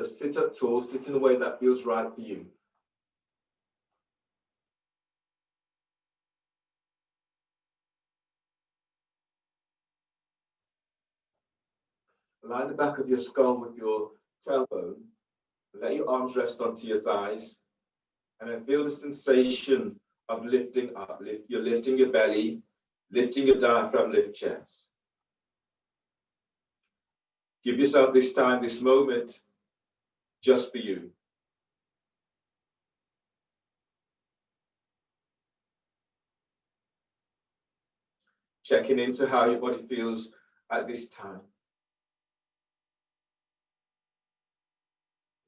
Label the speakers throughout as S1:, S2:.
S1: So sit up tall, sit in a way that feels right for you. Align the back of your skull with your tailbone. Let your arms rest onto your thighs. And then feel the sensation of lifting up. You're lifting your belly, lifting your diaphragm, lift chest. Give yourself this time, this moment, just for you. Checking into how your body feels at this time.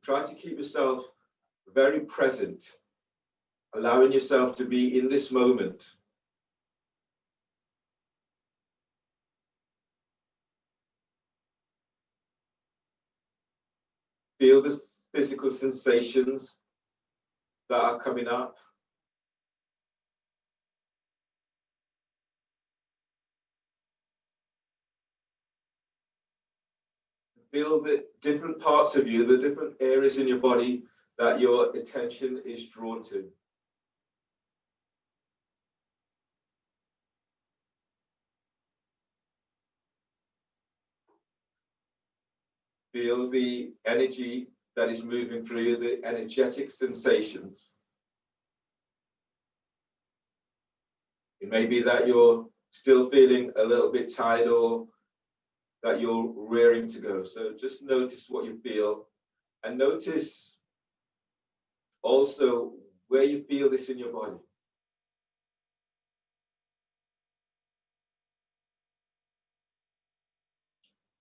S1: Try to keep yourself very present, allowing yourself to be in this moment. Feel the physical sensations that are coming up. Feel the different parts of you, the different areas in your body that your attention is drawn to. Feel the energy that is moving through you, the energetic sensations. It may be that you're still feeling a little bit tired or that you're rearing to go. So just notice what you feel, and notice also where you feel this in your body.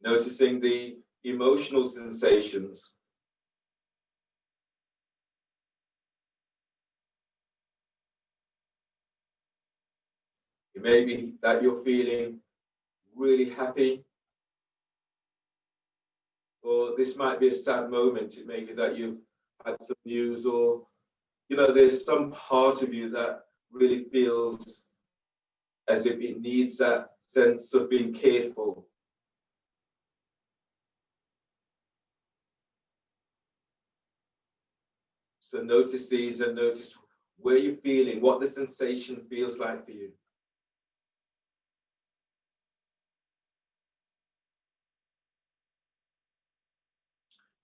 S1: Noticing the emotional sensations. It may be that you're feeling really happy, or this might be a sad moment. It may be that you've had some news, or there's some part of you that really feels as if it needs that sense of being cared for. So notice these and notice where you're feeling, what the sensation feels like for you.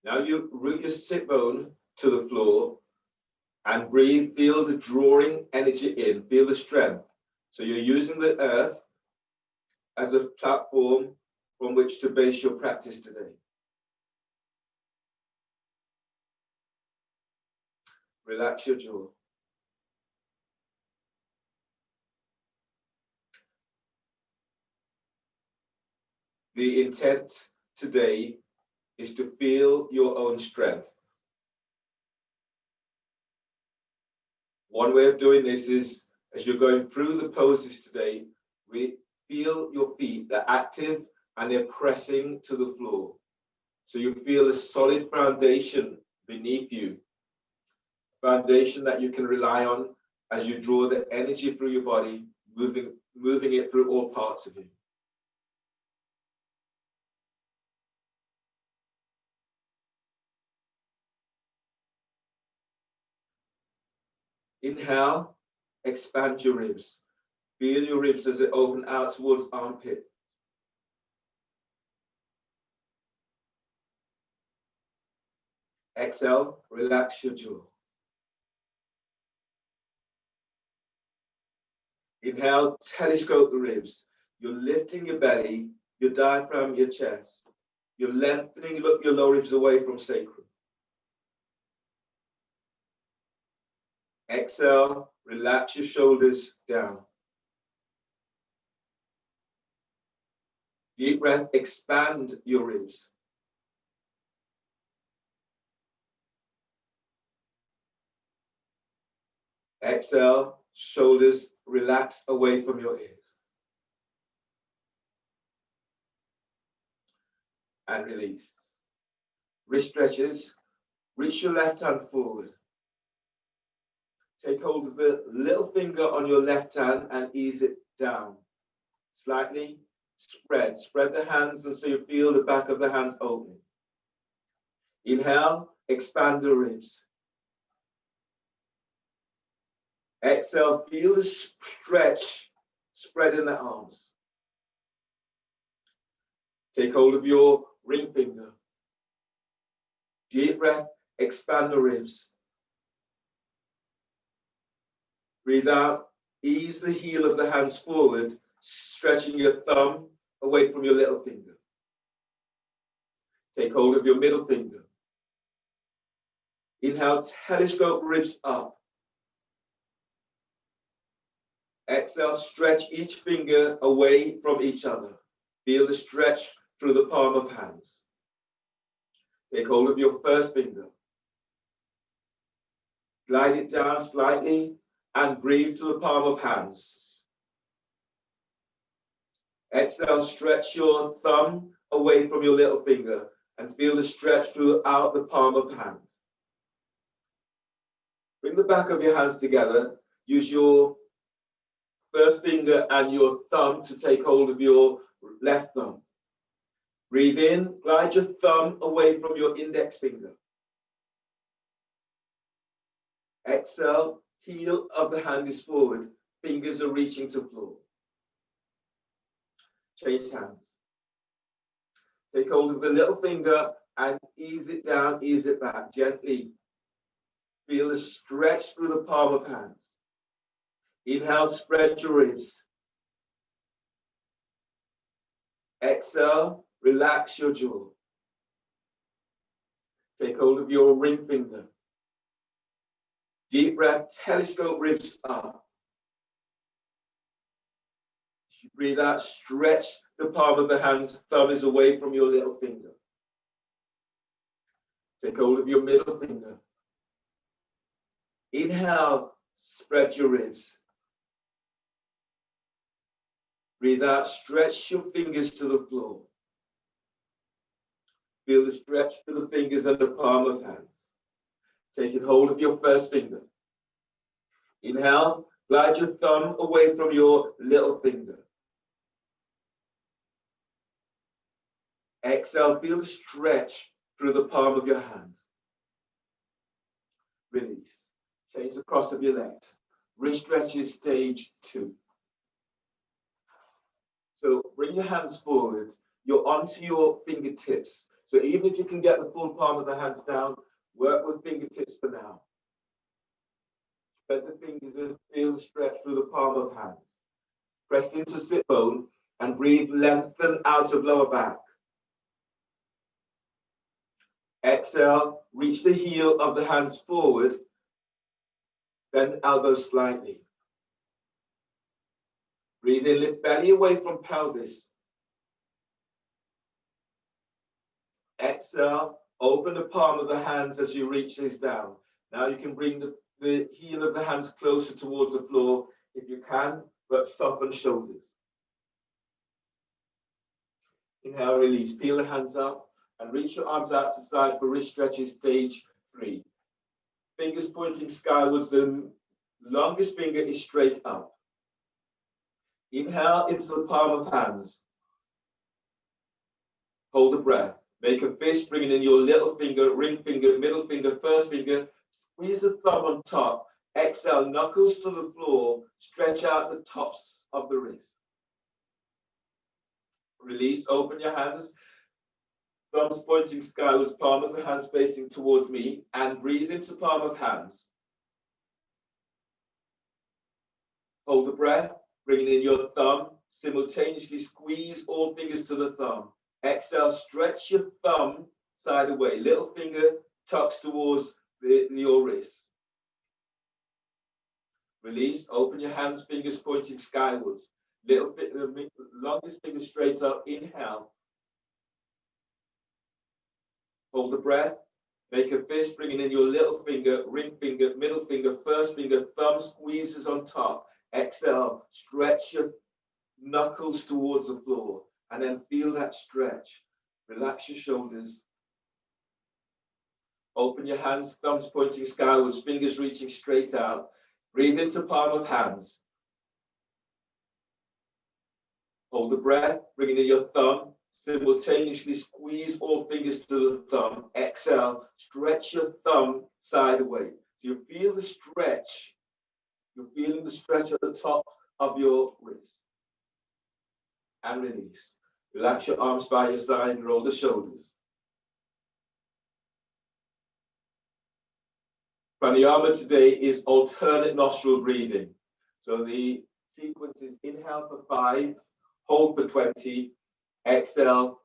S1: Now you root your sit bone to the floor and breathe, feel the drawing energy in, feel the strength. So you're using the earth as a platform from which to base your practice today. Relax your jaw. The intent today is to feel your own strength. One way of doing this is, as you're going through the poses today, we feel your feet, they're active and they're pressing to the floor. So you feel a solid foundation beneath you, foundation that you can rely on as you draw the energy through your body, moving it through all parts of you. Inhale, expand your ribs. Feel your ribs as they open out towards armpit. Exhale, relax your jaw. Inhale, telescope the ribs. You're lifting your belly, your diaphragm, your chest. You're lengthening your lower ribs away from sacrum. Exhale, relax your shoulders down. Deep breath, expand your ribs. Exhale, shoulders relax away from your ears. And release. Wrist stretches, reach your left hand forward. Take hold of the little finger on your left hand and ease it down. Slightly spread the hands, and so you feel the back of the hands opening. Inhale, expand the ribs. Exhale, feel the stretch, spreading the arms. Take hold of your ring finger. Deep breath, expand the ribs. Breathe out, ease the heel of the hands forward, stretching your thumb away from your little finger. Take hold of your middle finger. Inhale, telescope ribs up. Exhale, stretch each finger away from each other. Feel the stretch through the palm of hands. Take hold of your first finger. Glide it down slightly and breathe to the palm of hands. Exhale, stretch your thumb away from your little finger and feel the stretch throughout the palm of hands. Bring the back of your hands together. Use your first finger and your thumb to take hold of your left thumb. Breathe in, glide your thumb away from your index finger. Exhale, heel of the hand is forward, fingers are reaching to floor. Change hands. Take hold of the little finger and ease it down, ease it back gently. Feel the stretch through the palm of hands. Inhale, spread your ribs. Exhale, relax your jaw. Take hold of your ring finger. Deep breath, telescope ribs up. Breathe out, stretch the palm of the hands, thumb is away from your little finger. Take hold of your middle finger. Inhale, spread your ribs. Breathe out, stretch your fingers to the floor. Feel the stretch through the fingers and the palm of hands. Taking hold of your first finger. Inhale, glide your thumb away from your little finger. Exhale, feel the stretch through the palm of your hand. Release. Change the cross of your legs. Wrist stretches, stage 2. So bring your hands forward. You're onto your fingertips. So even if you can get the full palm of the hands down, work with fingertips for now. Spread the fingers and feel the stretch through the palm of hands. Press into sit bone and breathe, lengthen out of lower back. Exhale, reach the heel of the hands forward, bend elbows slightly. Breathe in, lift belly away from pelvis. Exhale, open the palm of the hands as you reach this down. Now you can bring the heel of the hands closer towards the floor if you can, but soften shoulders. Inhale, release, peel the hands up and reach your arms out to side for wrist stretches, stage 3. Fingers pointing skywards, the longest finger is straight up. Inhale into the palm of hands. Hold the breath. Make a fist, bringing in your little finger, ring finger, middle finger, first finger. Squeeze the thumb on top. Exhale, knuckles to the floor. Stretch out the tops of the wrist. Release, open your hands. Thumbs pointing skywards, palm of the hands facing towards me, and breathe into palm of hands. Hold the breath, bringing in your thumb. Simultaneously squeeze all fingers to the thumb. Exhale, stretch your thumb side away. Little finger tucks towards your wrist. Release, open your hands, fingers pointing skywards. Little longest finger straight up. Inhale. Hold the breath. Make a fist, bringing in your little finger, ring finger, middle finger, first finger, thumb squeezes on top. Exhale, stretch your knuckles towards the floor, and then feel that stretch. Relax your shoulders. Open your hands, thumbs pointing skywards, fingers reaching straight out. Breathe into palm of hands. Hold the breath, bringing in your thumb, Simultaneously squeeze all fingers to the thumb. Exhale, stretch your thumb sideways. So you feel the stretch. You're feeling the stretch at the top of your wrist. And release. Relax your arms by your side, roll the shoulders. Pranayama today is alternate nostril breathing. So the sequence is inhale for 5, hold for 20, exhale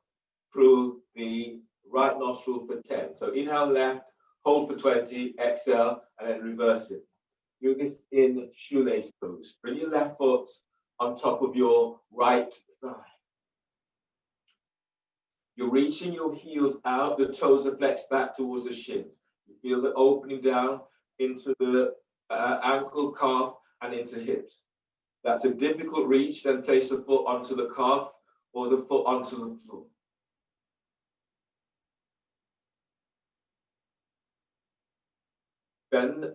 S1: through the right nostril for 10. So inhale left, hold for 20, exhale, and then reverse it. Do this in shoelace pose. Bring your left foot on top of your right thigh. You're reaching your heels out, the toes are flexed back towards the shin. You feel the opening down into the ankle, calf, and into hips. That's a difficult reach, then place the foot onto the calf or the foot onto the floor. Bend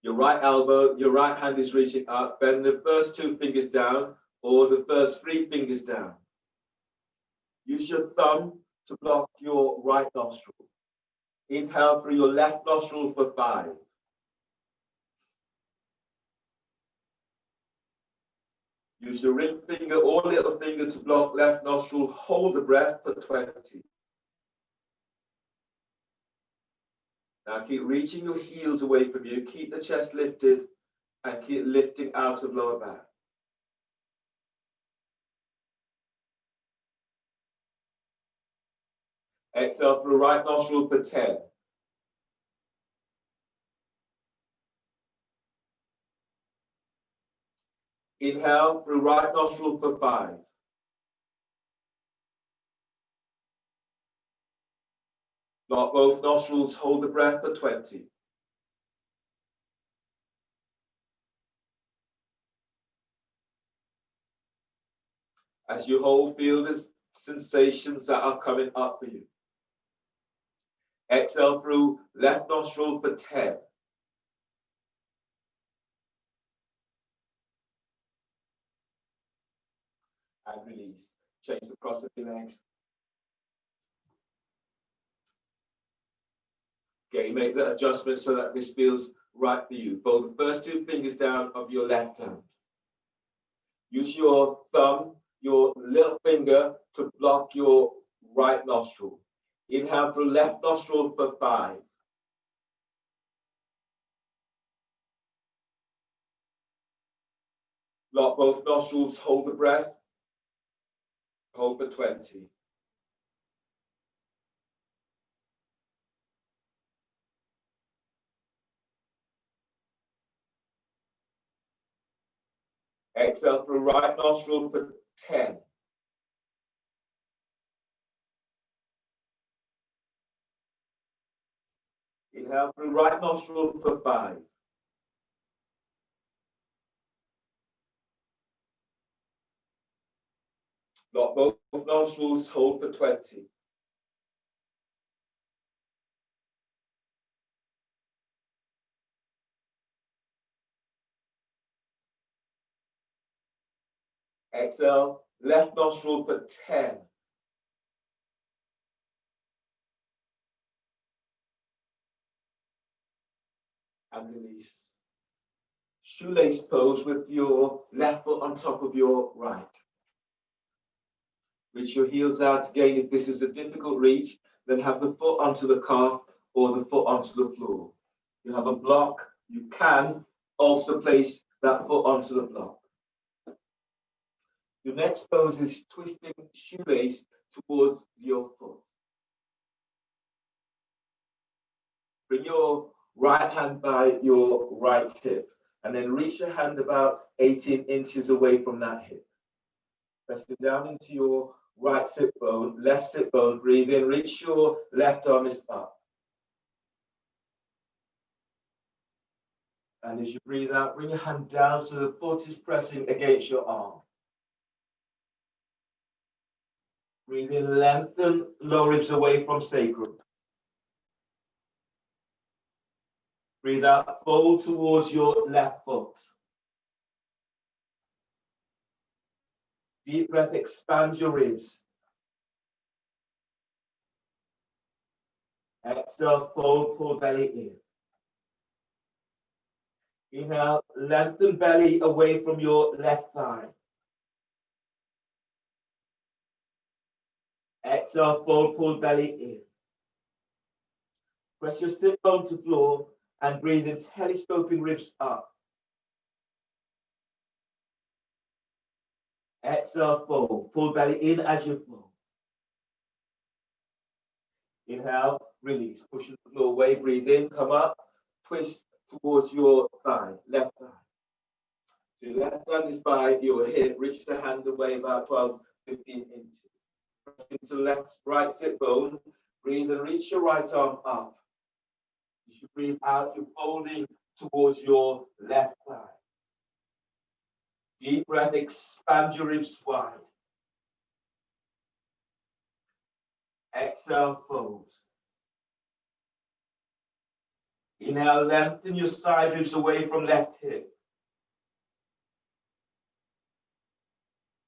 S1: your right elbow, your right hand is reaching up. Bend the first 2 fingers down or the first 3 fingers down. Use your thumb to block your right nostril. Inhale through your left nostril for 5. Use your ring finger or little finger to block left nostril. Hold the breath for 20. Now keep reaching your heels away from you. Keep the chest lifted and keep lifting out of lower back. Exhale through right nostril for 10. Inhale through right nostril for 5. Lock both nostrils, hold the breath for 20. As you hold, feel the sensations that are coming up for you. Exhale through left nostril for 10. And release. Change the cross of your legs. Okay, make that adjustment so that this feels right for you. Fold the first 2 fingers down of your left hand. Use your thumb, your little finger to block your right nostril. Inhale through left nostril for 5. Lock both nostrils, hold the breath. Hold for 20. Exhale through right nostril for 10. Inhale through right nostril for 5. Lock both nostrils, hold for 20. Exhale, left nostril for 10. And release. Shoelace pose with your left foot on top of your right. Reach your heels out again. If this is a difficult reach, then have the foot onto the calf or the foot onto the floor. You have a block. You can also place that foot onto the block. Your next pose is twisting shoelace towards your foot. Bring your right hand by your right hip and then reach your hand about 18 inches away from that hip. Pressing down into your right sit bone, left sit bone, breathe in, reach your left arm is up. And as you breathe out, bring your hand down so the foot is pressing against your arm. Breathe in, lengthen lower ribs away from sacrum. Breathe out, fold towards your left foot. Deep breath, expand your ribs. Exhale, fold, pull belly in. Inhale, lengthen belly away from your left thigh. Exhale, fold, pull belly in. Press your sit bone to floor and breathe in, telescoping ribs up. Exhale, fold. Pull belly in as you fold. Inhale, release. Pushing the floor away. Breathe in, come up. Twist towards your thigh, left thigh. So your left hand is by your hip. Reach the hand away about 12, 15 inches. Press into left, right sit bone. Breathe and reach your right arm up. As you breathe out, you're folding towards your left thigh. Deep breath, expand your ribs wide. Exhale, fold. Inhale, lengthen your side ribs away from left hip.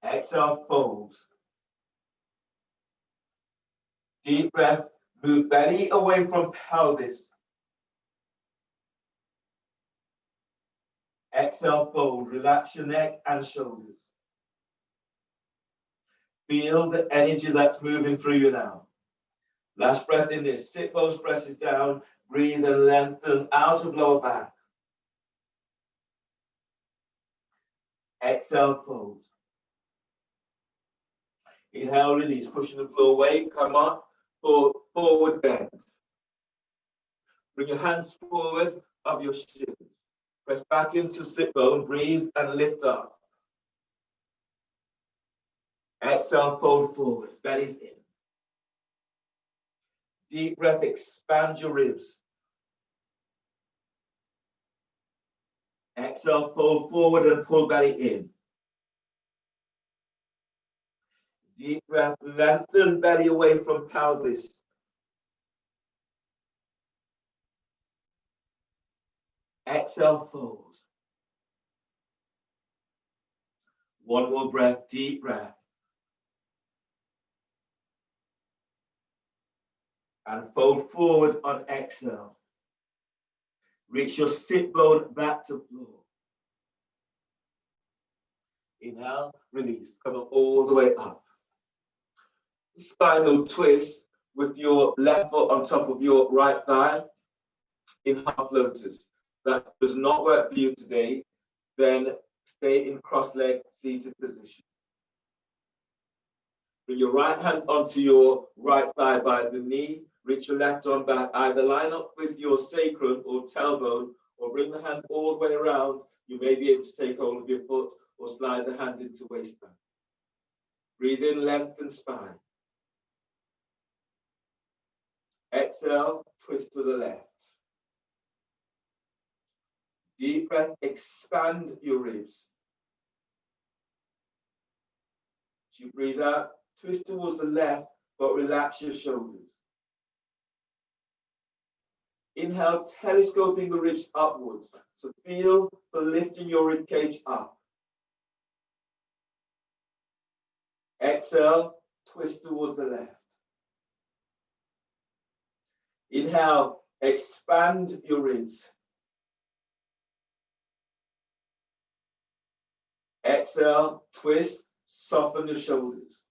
S1: Exhale, fold. Deep breath, move belly away from pelvis. Exhale, fold. Relax your neck and shoulders. Feel the energy that's moving through you now. Last breath in this. Sit bones presses down. Breathe and lengthen out of lower back. Exhale, fold. Inhale, release. Pushing the floor away. Come up for forward bend. Bring your hands forward of your shins. Press back into sit bone. Breathe and lift up. Exhale, fold forward. Belly's in. Deep breath, expand your ribs. Exhale, fold forward and pull belly in. Deep breath, lengthen belly away from pelvis. Exhale, fold. One more breath, deep breath. And fold forward on exhale. Reach your sit bone back to floor. Inhale, release. Come up all the way up. Spinal twist with your left foot on top of your right thigh in half lotus. That does not work for you today, then stay in cross-leg seated position. Bring your right hand onto your right thigh by the knee. Reach your left arm back. Either line up with your sacrum or tailbone, or bring the hand all the way around. You may be able to take hold of your foot or slide the hand into waistband. Breathe in, lengthen spine. Exhale, twist to the left. Deep breath, expand your ribs. As you breathe out, twist towards the left, but relax your shoulders. Inhale, telescoping the ribs upwards. So feel for lifting your rib cage up. Exhale, twist towards the left. Inhale, expand your ribs. Exhale, twist, soften the shoulders.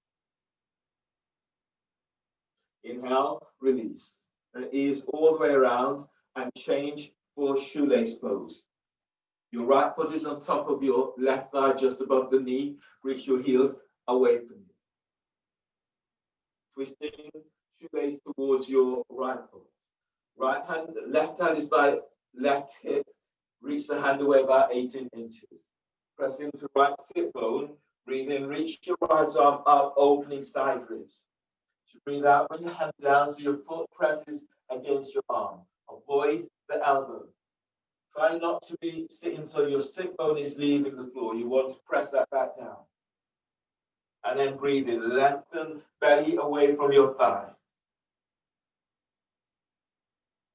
S1: Inhale, release. And ease all the way around and change for shoelace pose. Your right foot is on top of your left thigh, just above the knee. Reach your heels away from you. Twisting shoelace towards your right foot. Right hand, left hand is by left hip. Reach the hand away about 18 inches. Press into right sit bone. Breathe in, reach your right arm up, opening side ribs. As you breathe out, bring your hand down so your foot presses against your arm. Avoid the elbow. Try not to be sitting so your sit bone is leaving the floor. You want to press that back down. And then breathe in, lengthen belly away from your thigh.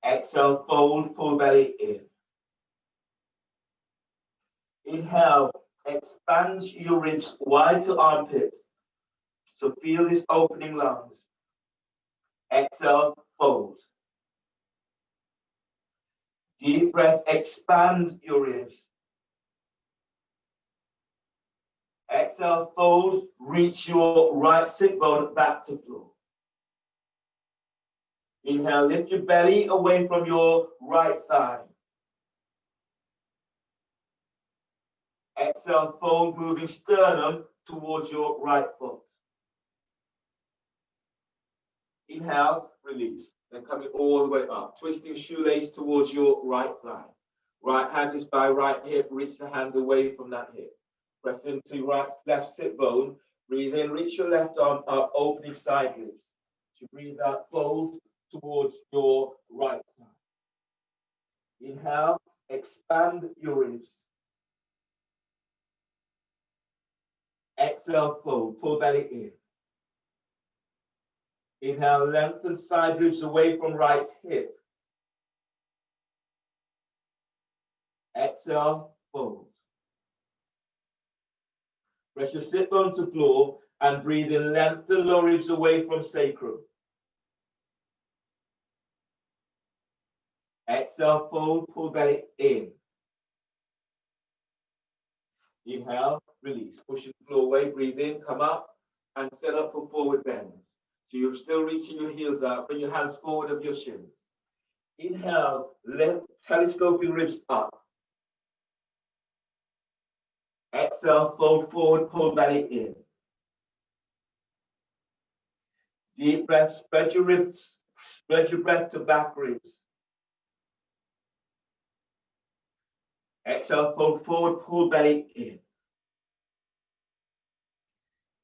S1: Exhale, fold, pull belly in. Inhale, expand your ribs wide to armpit. So feel this opening lungs. Exhale, fold. Deep breath, expand your ribs. Exhale, fold, reach your right sit bone back to floor. Inhale, lift your belly away from your right thigh. Exhale, fold, moving sternum towards your right foot. Inhale, release. Then coming all the way up. Twisting shoelace towards your right thigh. Right hand is by right hip. Reach the hand away from that hip. Press into left sit bone. Breathe in, reach your left arm up, opening side ribs. To breathe out, fold towards your right thigh. Inhale, expand your ribs. Exhale, fold, pull belly in. Inhale, lengthen side ribs away from right hip. Exhale, fold. Press your sit bone to floor and breathe in, lengthen lower ribs away from sacrum. Exhale, fold, pull belly in. Inhale, release. Pushing the floor away, breathe in, come up, and set up for forward bend. So you're still reaching your heels out, bring your hands forward of your shins. Inhale, telescoping ribs up. Exhale, fold forward, pull belly in. Deep breath, spread your ribs, spread your breath to back ribs. Exhale, fold forward, pull belly in.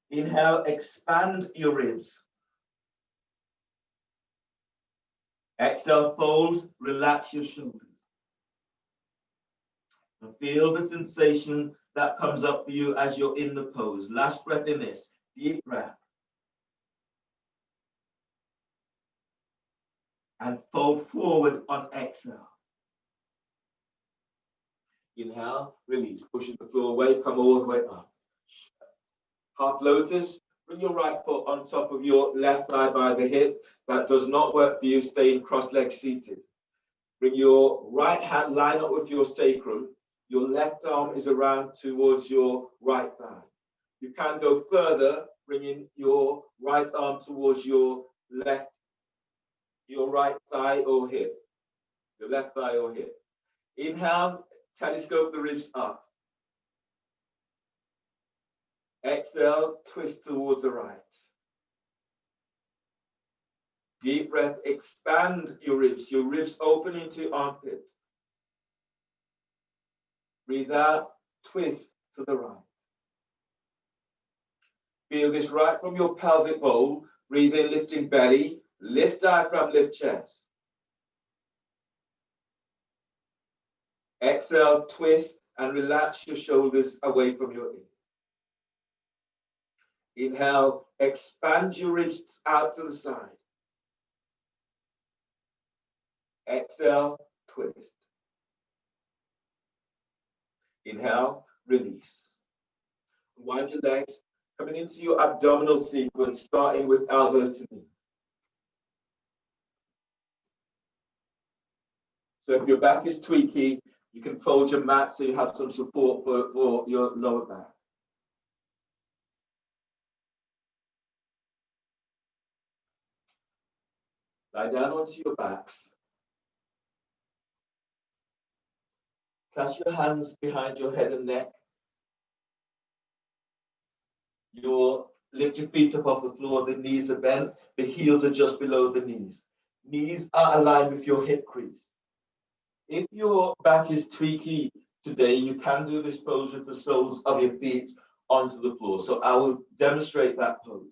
S1: Inhale, expand your ribs. Exhale, fold, relax your shoulders. And feel the sensation that comes up for you as you're in the pose. Last breath in this. Deep breath. And fold forward on exhale. Inhale, release. Pushing the floor away, come all the way up. Half lotus. Bring your right foot on top of your left thigh by the hip. That does not work for you. Stay in cross-leg seated. Bring your right hand, line up with your sacrum. Your left arm is around towards your right thigh. You can go further, bringing your right arm towards your right thigh or hip. Your left thigh or hip. Inhale, telescope the ribs up. Exhale, twist towards the right. Deep breath, expand your ribs open into armpits. Breathe out, twist to the right. Feel this right from your pelvic bowl. Breathe in, lifting belly. Lift diaphragm, lift chest. Exhale, twist and relax your shoulders away from your ear. Inhale, expand your ribs out to the side. Exhale, twist. Inhale, release. Wind your legs, coming into your abdominal sequence, starting with elbow to knee. So if your back is tweaky, you can fold your mat so you have some support for your lower back. Lie down onto your backs. Clasp your hands behind your head and neck. Lift your feet up off the floor, the knees are bent, the heels are just below the knees. Knees are aligned with your hip crease. If your back is tweaky today, you can do this pose with the soles of your feet onto the floor. So I will demonstrate that pose.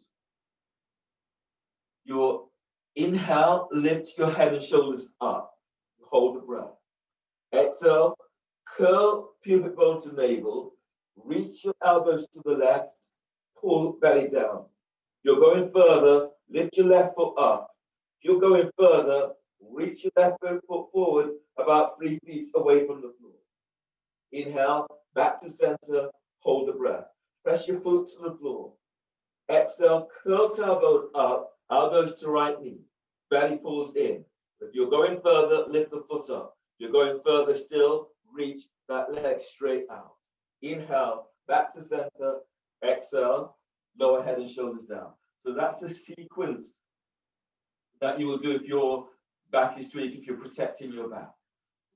S1: Your inhale, lift your head and shoulders up. Hold the breath. Exhale, curl pubic bone to navel. Reach your elbows to the left. Pull belly down. You're going further, lift your left foot up. If you're going further, reach your left foot forward about 3 feet away from the floor. Inhale, back to center, hold the breath. Press your foot to the floor. Exhale, curl tailbone up, elbows to right knee. Belly pulls in. If you're going further, lift the foot up. If you're going further still, reach that leg straight out. Inhale, back to center. Exhale, lower head and shoulders down. So that's the sequence that you will do if your back is tweaked, if you're protecting your back.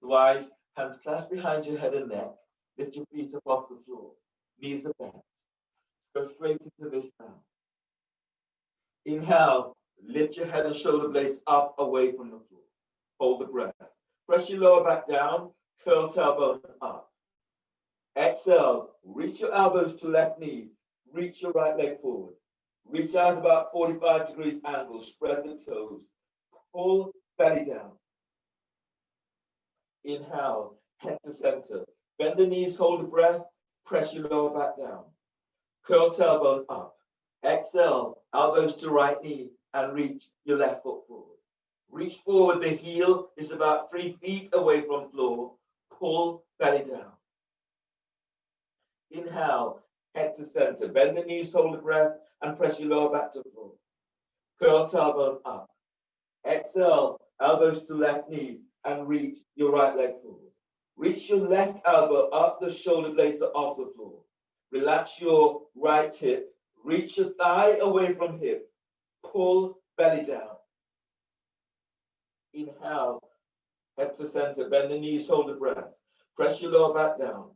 S1: Otherwise, hands clasped behind your head and neck. Lift your feet up off the floor. Knees are bent. Go straight into this now. Inhale, lift your head and shoulder blades up away from the floor. Hold the breath. Press your lower back down, curl tailbone up. Exhale, reach your elbows to left knee, reach your right leg forward. Reach out about 45 degrees angle, spread the toes. Pull belly down. Inhale, head to center. Bend the knees, hold the breath, press your lower back down. Curl tailbone up. Exhale, elbows to right knee and reach your left foot forward. Reach forward, the heel is about 3 feet away from floor. Pull belly down. Inhale, head to center. Bend the knees, hold the breath and press your lower back to floor. Curl tailbone up. Exhale, elbows to left knee and reach your right leg forward. Reach your left elbow up, the shoulder blades are off the floor. Relax your right hip. Reach your thigh away from hip. Pull belly down. Inhale, head to center. Bend the knees, hold the breath. Press your lower back down.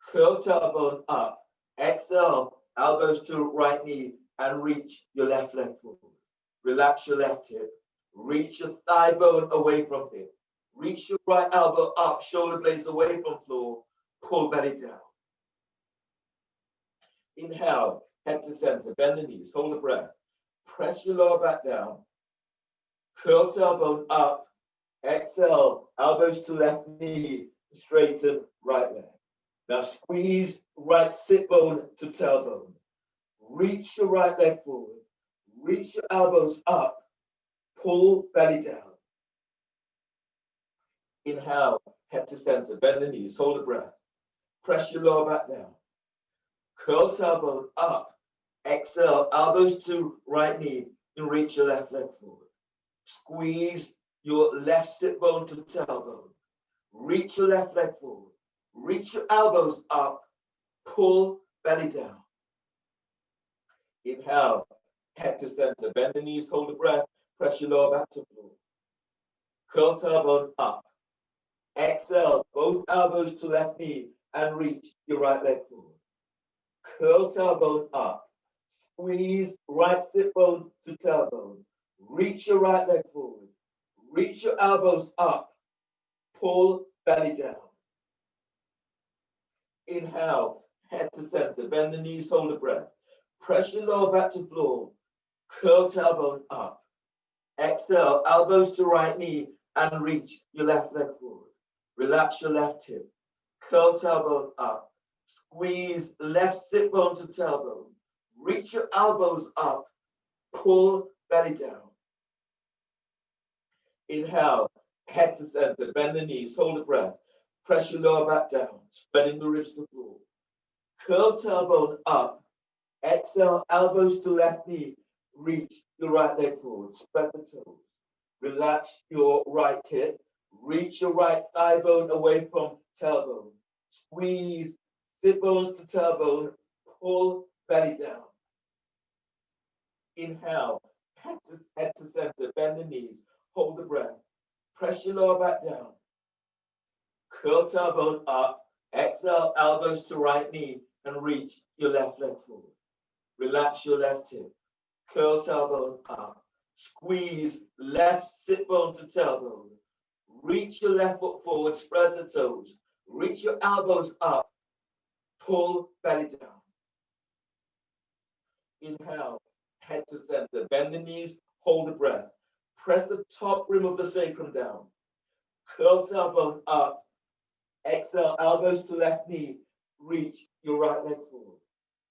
S1: Curl tailbone up. Exhale, elbows to right knee and reach your left leg forward. Relax your left hip. Reach your thigh bone away from hip. Reach your right elbow up, shoulder blades away from floor. Pull belly down. Inhale, head to center. Bend the knees, hold the breath. Press your lower back down. Curl tailbone up. Exhale, elbows to left knee, straighten right leg. Now squeeze right sit bone to tailbone. Reach your right leg forward. Reach your elbows up. Pull belly down. Inhale, head to center. Bend the knees, hold the breath. Press your lower back down. Curl tailbone up. Exhale, elbows to right knee and reach your left leg forward. Squeeze your left sit bone to tailbone. Reach your left leg forward. Reach your elbows up. Pull belly down. Inhale, head to center. Bend the knees, hold the breath. Press your lower back to floor. Curl tailbone up. Exhale, both elbows to left knee and reach your right leg forward. Curl tailbone up. Squeeze right sit bone to tailbone. Reach your right leg forward. Reach your elbows up. Pull belly down. Inhale, head to center. Bend the knees, hold the breath. Press your lower back to floor. Curl tailbone up. Exhale, elbows to right knee and reach your left leg forward. Relax your left hip. Curl tailbone up. Squeeze left sit bone to tailbone. Reach your elbows up. Pull belly down. Inhale, head to center. Bend the knees, hold the breath. Press your lower back down, spreading the ribs to the floor. Curl tailbone up. Exhale, elbows to left knee. Reach your right leg forward. Spread the toes. Relax your right hip. Reach your right thigh bone away from tailbone. Squeeze sit bone to tailbone. Pull belly down. Inhale, head to center. Bend the knees. Hold the breath. Press your lower back down. Curl tailbone up. Exhale, elbows to right knee and reach your left leg forward. Relax your left hip. Curl tailbone up. Squeeze left sit bone to tailbone. Reach your left foot forward, spread the toes. Reach your elbows up. Pull belly down. Inhale, head to center. Bend the knees, hold the breath. Press the top rim of the sacrum down. Curl tailbone up. Exhale, elbows to left knee. Reach your right leg forward.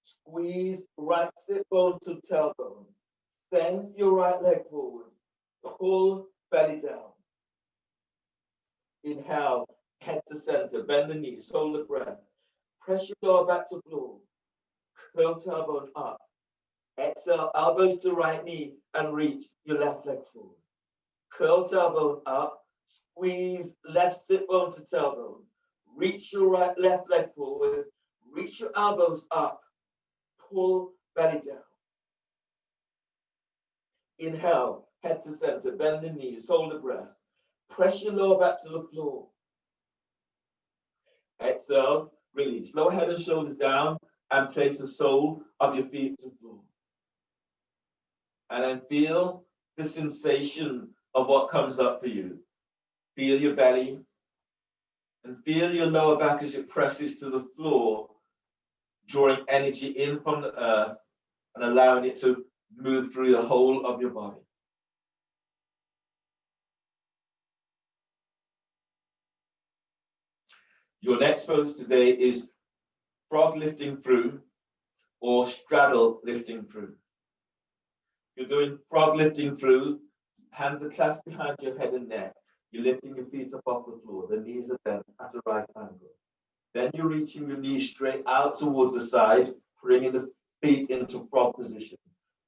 S1: Squeeze right sit bone to tailbone. Send your right leg forward. Pull belly down. Inhale, head to center. Bend the knees, hold the breath. Press your lower back to floor. Curl tailbone up. Exhale, elbows to right knee and reach your left leg forward. Curl tailbone up. Squeeze left sit bone to tailbone. Reach your left leg forward. Reach your elbows up. Pull belly down. Inhale, head to center. Bend the knees. Hold the breath. Press your lower back to the floor. Exhale, release. Lower head and shoulders down and place the sole of your feet to the floor. And then feel the sensation of what comes up for you. Feel your belly and feel your lower back as it presses to the floor, drawing energy in from the earth and allowing it to move through the whole of your body. Your next pose today is frog lifting through or straddle lifting through. You're doing frog lifting through, hands are clasped behind your head and neck. You're lifting your feet up off the floor, the knees are bent at a right angle. Then you're reaching your knees straight out towards the side, bringing the feet into frog position.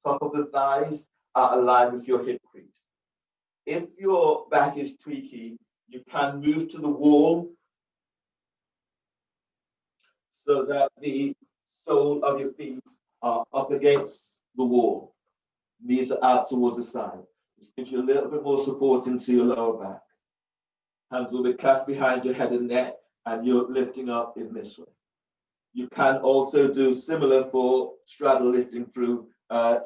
S1: Top of the thighs are aligned with your hip crease. If your back is tweaky, you can move to the wall so that the sole of your feet are up against the wall. Knees are out towards the side. This gives you a little bit more support into your lower back. Hands will be clasped behind your head and neck, and you're lifting up in this way. You can also do similar for straddle lifting through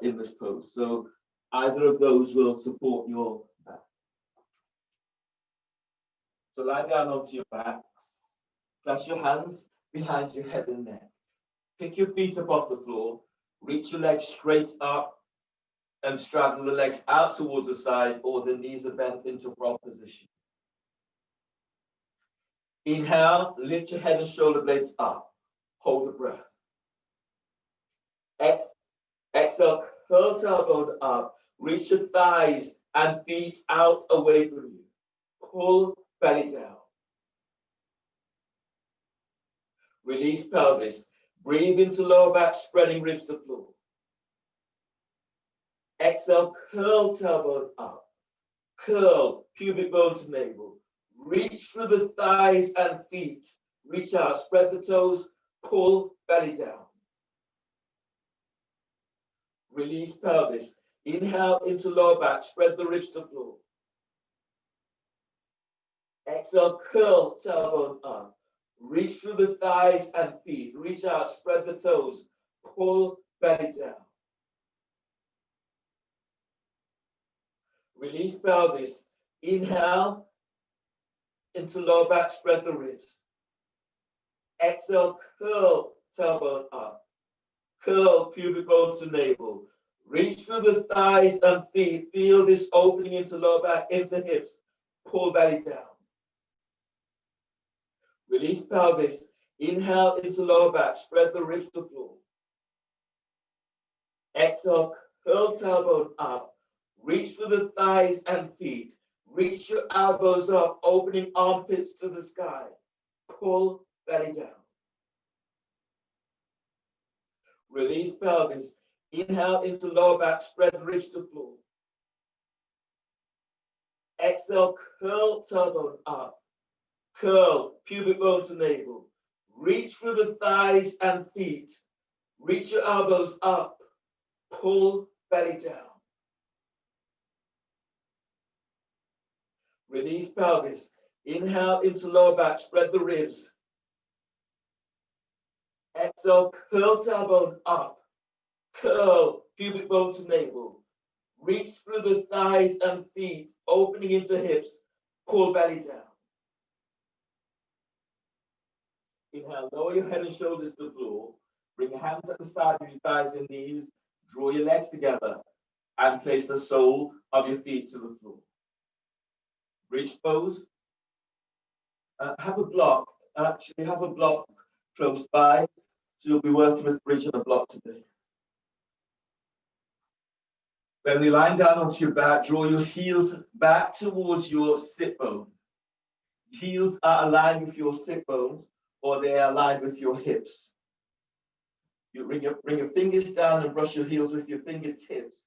S1: in this pose. So either of those will support your back. So lie down onto your back. Clasp your hands behind your head and neck. Pick your feet up off the floor. Reach your legs straight up and straddle the legs out towards the side, or the knees are bent into frog position. Inhale, lift your head and shoulder blades up. Hold the breath. Exhale, curl tailbone up. Reach your thighs and feet out away from you. Pull belly down. Release pelvis. Breathe into lower back, spreading ribs to floor. Exhale, curl tailbone up. Curl pubic bone to navel. Reach through the thighs and feet. Reach out, spread the toes, pull belly down. Release pelvis. Inhale into lower back, spread the ribs to floor. Exhale, curl tailbone up. Reach through the thighs and feet. Reach out, spread the toes, pull belly down. Release pelvis. Inhale into lower back, spread the ribs. Exhale, curl tailbone up. Curl pubic bone to navel. Reach through the thighs and feet. Feel this opening into lower back, into hips. Pull belly down. Release pelvis. Inhale into lower back. Spread the ribs to floor. Exhale, curl tailbone up. Reach through the thighs and feet. Reach your elbows up, opening armpits to the sky. Pull belly down. Release pelvis. Inhale into lower back, spread ribs to floor. Exhale, curl tailbone up. Curl pubic bone to navel. Reach through the thighs and feet. Reach your elbows up. Pull belly down. Release pelvis. Inhale into lower back, spread the ribs. Exhale, curl tailbone up. Curl pubic bone to navel. Reach through the thighs and feet, opening into hips. Pull belly down. Inhale, lower your head and shoulders to the floor. Bring your hands at the side of your thighs and knees. Draw your legs together and place the sole of your feet to the floor. Bridge pose. Have a block. Actually, have a block close by. So you'll be working with bridge and a block today. When you lie down onto your back, draw your heels back towards your sit bone. Heels are aligned with your sit bones.
S2: or they are aligned with your hips. You bring your fingers down and brush your heels with your fingertips,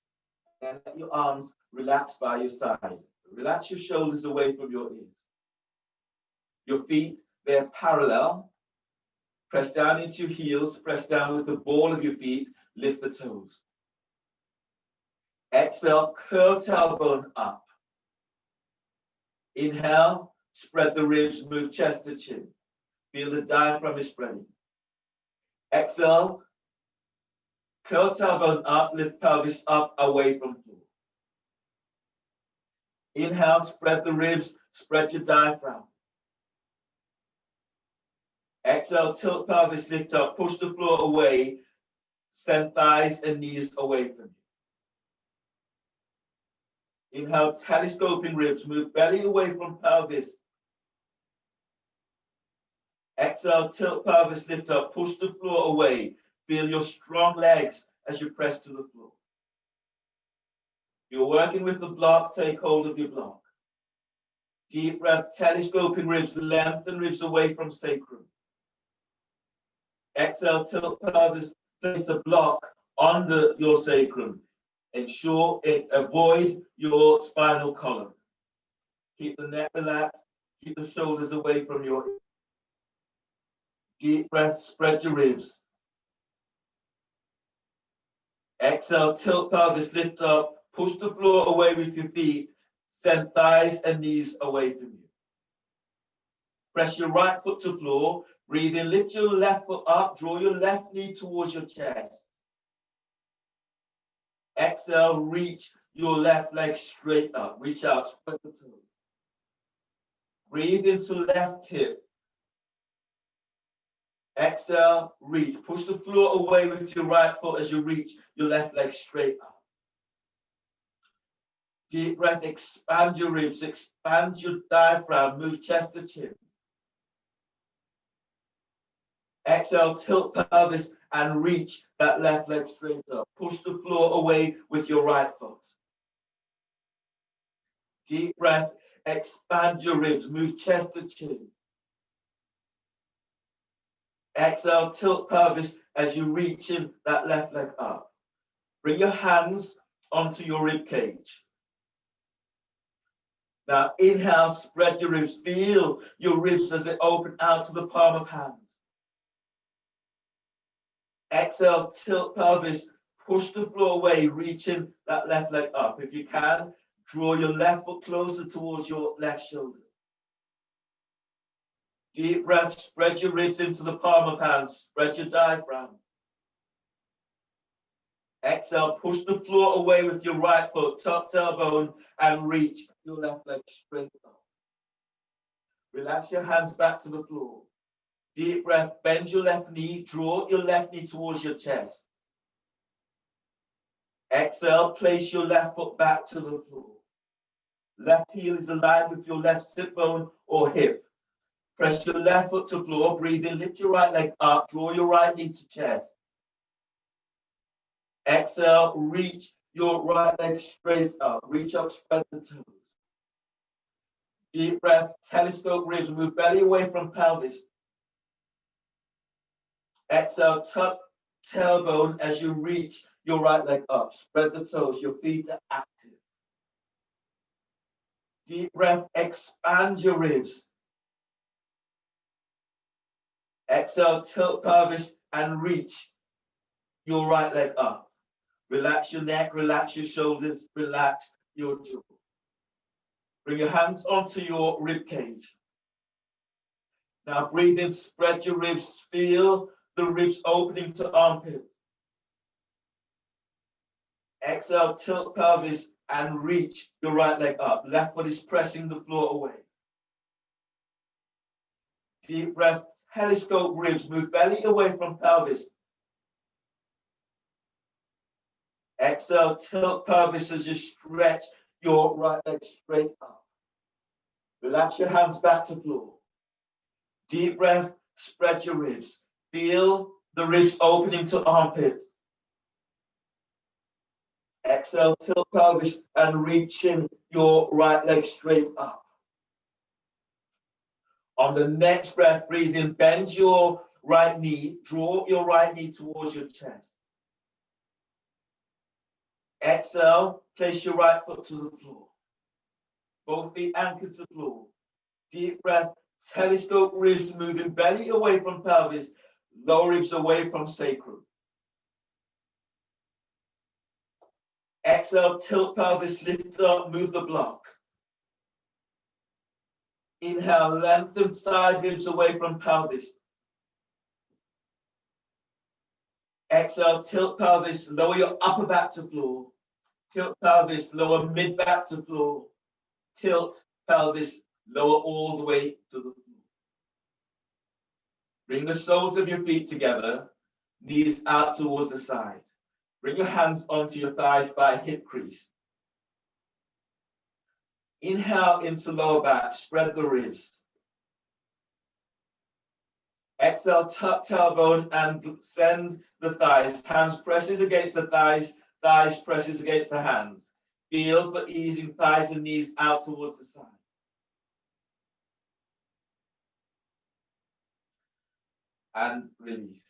S2: and let your arms relax by your side. Relax your shoulders away from your ears. Your feet, they're parallel. Press down into your heels, press down with the ball of your feet, lift the toes. Exhale, curl tailbone up. Inhale, spread the ribs, move chest to chin. Feel the diaphragm is spreading. Exhale, curl tailbone up, lift pelvis up, away from floor. Inhale, spread the ribs, spread your diaphragm. Exhale, tilt pelvis, lift up, push the floor away, send thighs and knees away from you. Inhale, telescoping ribs, move belly away from pelvis. Exhale, tilt pelvis, lift up, push the floor away. Feel your strong legs as you press to the floor. You're working with the block, take hold of your block. Deep breath, telescoping ribs, lengthen ribs away from sacrum. Exhale, tilt pelvis, place a block under your sacrum. Ensure it avoid your spinal column. Keep the neck relaxed, keep the shoulders away from your hips. Deep breath, spread your ribs. Exhale, tilt pelvis, lift up, push the floor away with your feet, send thighs and knees away from you. Press your right foot to floor, breathe in, lift your left foot up, draw your left knee towards your chest. Exhale, reach your left leg straight up, reach out, spread the toes. Breathe into left hip. Exhale, reach. Push the floor away with your right foot as you reach your left leg straight up. Deep breath, expand your ribs, expand your diaphragm, move chest to chin. Exhale, tilt pelvis and reach that left leg straight up. Push the floor away with your right foot. Deep breath, expand your ribs, move chest to chin. Exhale, tilt pelvis as you reach in that left leg up. Bring your hands onto your rib cage. Now inhale, spread your ribs. Feel your ribs as they open out to the palm of hands. Exhale, tilt pelvis, push the floor away, reaching that left leg up. If you can, draw your left foot closer towards your left shoulder. Deep breath, spread your ribs into the palm of hands, spread your diaphragm. Exhale, push the floor away with your right foot, tuck tailbone, and reach your left leg straight up. Relax your hands back to the floor. Deep breath, bend your left knee, draw your left knee towards your chest. Exhale, place your left foot back to the floor. Left heel is aligned with your left sit bone or hip. Press your left foot to floor, breathe in, lift your right leg up, draw your right knee to chest. Exhale, reach your right leg straight up, reach up, spread the toes. Deep breath, telescope ribs, move belly away from pelvis. Exhale, tuck tailbone as you reach your right leg up. Spread the toes, your feet are active. Deep breath, expand your ribs. Exhale, tilt pelvis and reach your right leg up. Relax your neck, relax your shoulders, relax your jaw. Bring your hands onto your rib cage. Now breathe in, spread your ribs, feel the ribs opening to armpits. Exhale, tilt pelvis and reach your right leg up. Left foot is pressing the floor away. Deep breath, telescope ribs, move belly away from pelvis. Exhale, tilt pelvis as you stretch your right leg straight up. Relax your hands back to floor. Deep breath, spread your ribs. Feel the ribs opening to armpits. Exhale, tilt pelvis and reaching your right leg straight up. On the next breath, breathe in, bend your right knee, draw your right knee towards your chest. Exhale, place your right foot to the floor. Both feet anchored to the floor. Deep breath, telescope ribs moving, belly away from pelvis, lower ribs away from sacrum. Exhale, tilt pelvis, lift up, move the block. Inhale, lengthen side ribs away from pelvis. Exhale, tilt pelvis, lower your upper back to floor. Tilt pelvis, lower mid back to floor. Tilt pelvis, lower all the way to the floor. Bring the soles of your feet together, knees out towards the side. Bring your hands onto your thighs by hip crease. Inhale into lower back, spread the ribs. Exhale, tuck tailbone and send the thighs. Hands presses against the thighs, thighs presses against the hands. Feel for easing thighs and knees out towards the side. And release.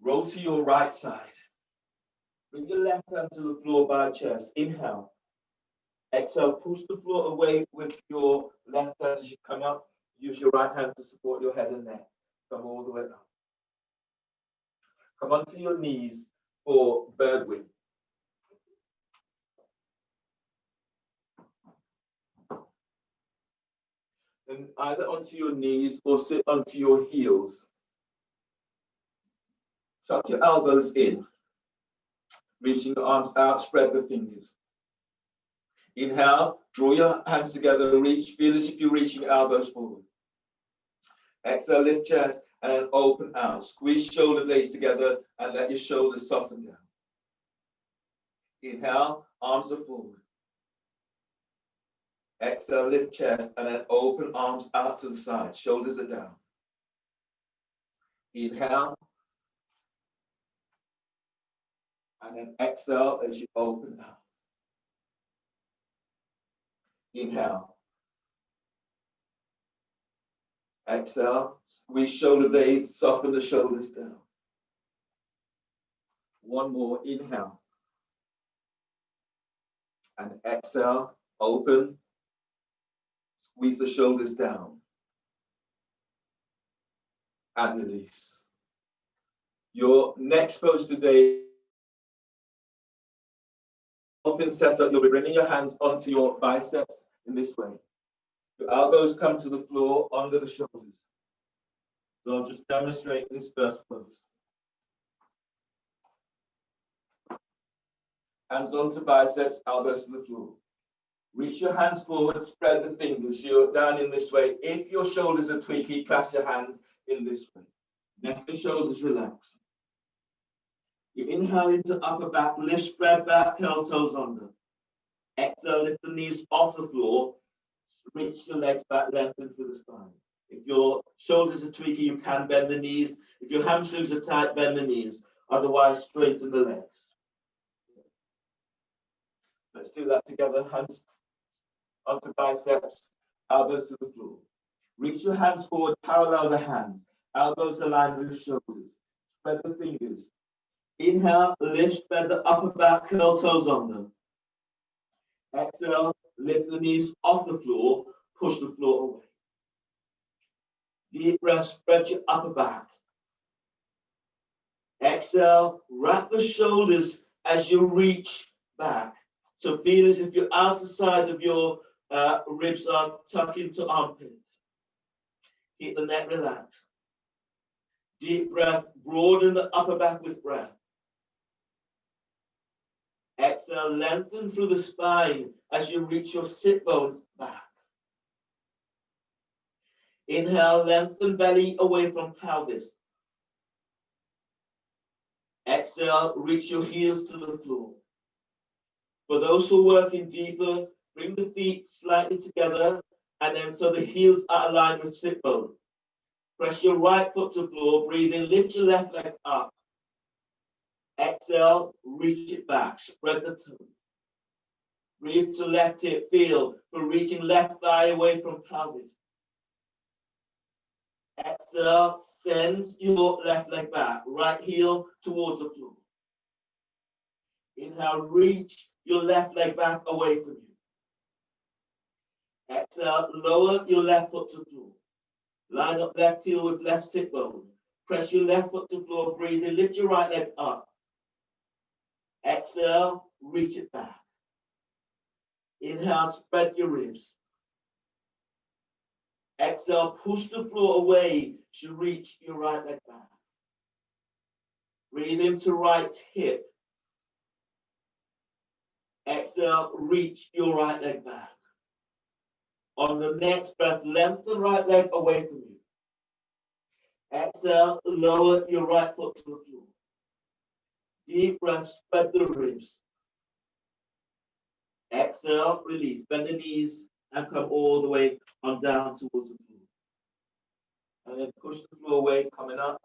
S2: Roll to your right side. Bring your left hand to the floor by chest. Inhale. Exhale, push the floor away with your left hand as you come up. Use your right hand to support your head and neck. Come all the way up. Come onto your knees for bird wing. And either onto your knees or sit onto your heels. Tuck your elbows in. Reaching your arms out, spread the fingers. Inhale, draw your hands together, reach, feel as if you're reaching elbows forward. Exhale, lift chest, and then open out. Squeeze shoulder blades together and let your shoulders soften down. Inhale, arms are forward. Exhale, lift chest, and then open arms out to the side. Shoulders are down. Inhale. And then exhale as you open out. Inhale. Exhale. Squeeze shoulder blades, soften the shoulders down. One more. Inhale. And exhale. Open. Squeeze the shoulders down. And release. Your next pose today. Often set up, you'll be bringing your hands onto your biceps in this way. Your elbows come to the floor under the shoulders. So I'll just demonstrate this first pose. Hands onto biceps, elbows to the floor. Reach your hands forward, spread the fingers. You're down in this way. If your shoulders are tweaky, clasp your hands in this way. Neck and shoulders relax. You inhale into upper back, lift, spread back, curl toes under. Exhale, lift the knees off the floor. Reach your legs back, lengthen through the spine. If your shoulders are tweaky, you can bend the knees. If your hamstrings are tight, bend the knees. Otherwise, straighten the legs. Let's do that together. Hands onto biceps, elbows to the floor. Reach your hands forward, parallel the hands. Elbows aligned with shoulders. Spread the fingers. Inhale, lift, spread the upper back, curl toes under. Exhale, lift the knees off the floor, push the floor away. Deep breath, spread your upper back. Exhale, wrap the shoulders as you reach back. So feel as if your outer side of your ribs are tucked into armpits. Keep the neck relaxed. Deep breath, broaden the upper back with breath. Exhale, lengthen through the spine as you reach your sit bones back. Inhale, lengthen belly away from pelvis. Exhale, reach your heels to the floor. For those who are working deeper, bring the feet slightly together and then so the heels are aligned with sit bone. Press your right foot to floor, breathe in, lift your left leg up. Exhale, reach it back, spread the toes. Breathe to left hip, feel for reaching left thigh away from pelvis. Exhale, send your left leg back, right heel towards the floor. Inhale, reach your left leg back away from you. Exhale, lower your left foot to floor. Line up left heel with left sit bone. Press your left foot to floor, breathe in, lift your right leg up. Exhale, reach it back. Inhale, spread your ribs. Exhale, push the floor away to reach your right leg back. Breathe into right hip. Exhale, reach your right leg back. On the next breath, lengthen right leg away from you. Exhale, lower your right foot to the floor. Deep breath, spread the ribs. Exhale, release. Bend the knees and come all the way on down towards the floor. And then push the floor away, coming up.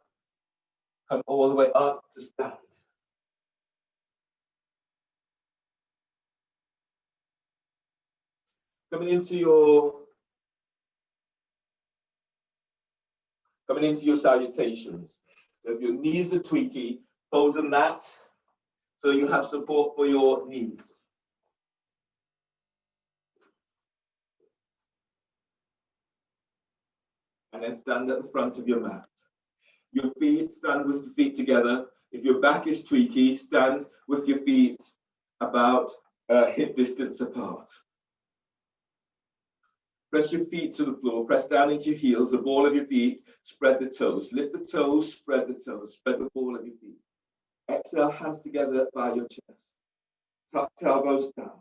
S2: Come all the way up to stand. Coming into your salutations. So if your knees are tweaky, hold the mat so you have support for your knees. And then stand at the front of your mat. Your feet, stand with your feet together. If your back is tweaky, stand with your feet about hip distance apart. Press your feet to the floor, press down into your heels, the ball of your feet, spread the toes. Lift the toes, spread the toes, spread the ball of your feet. Exhale, hands together by your chest. Tuck elbows down.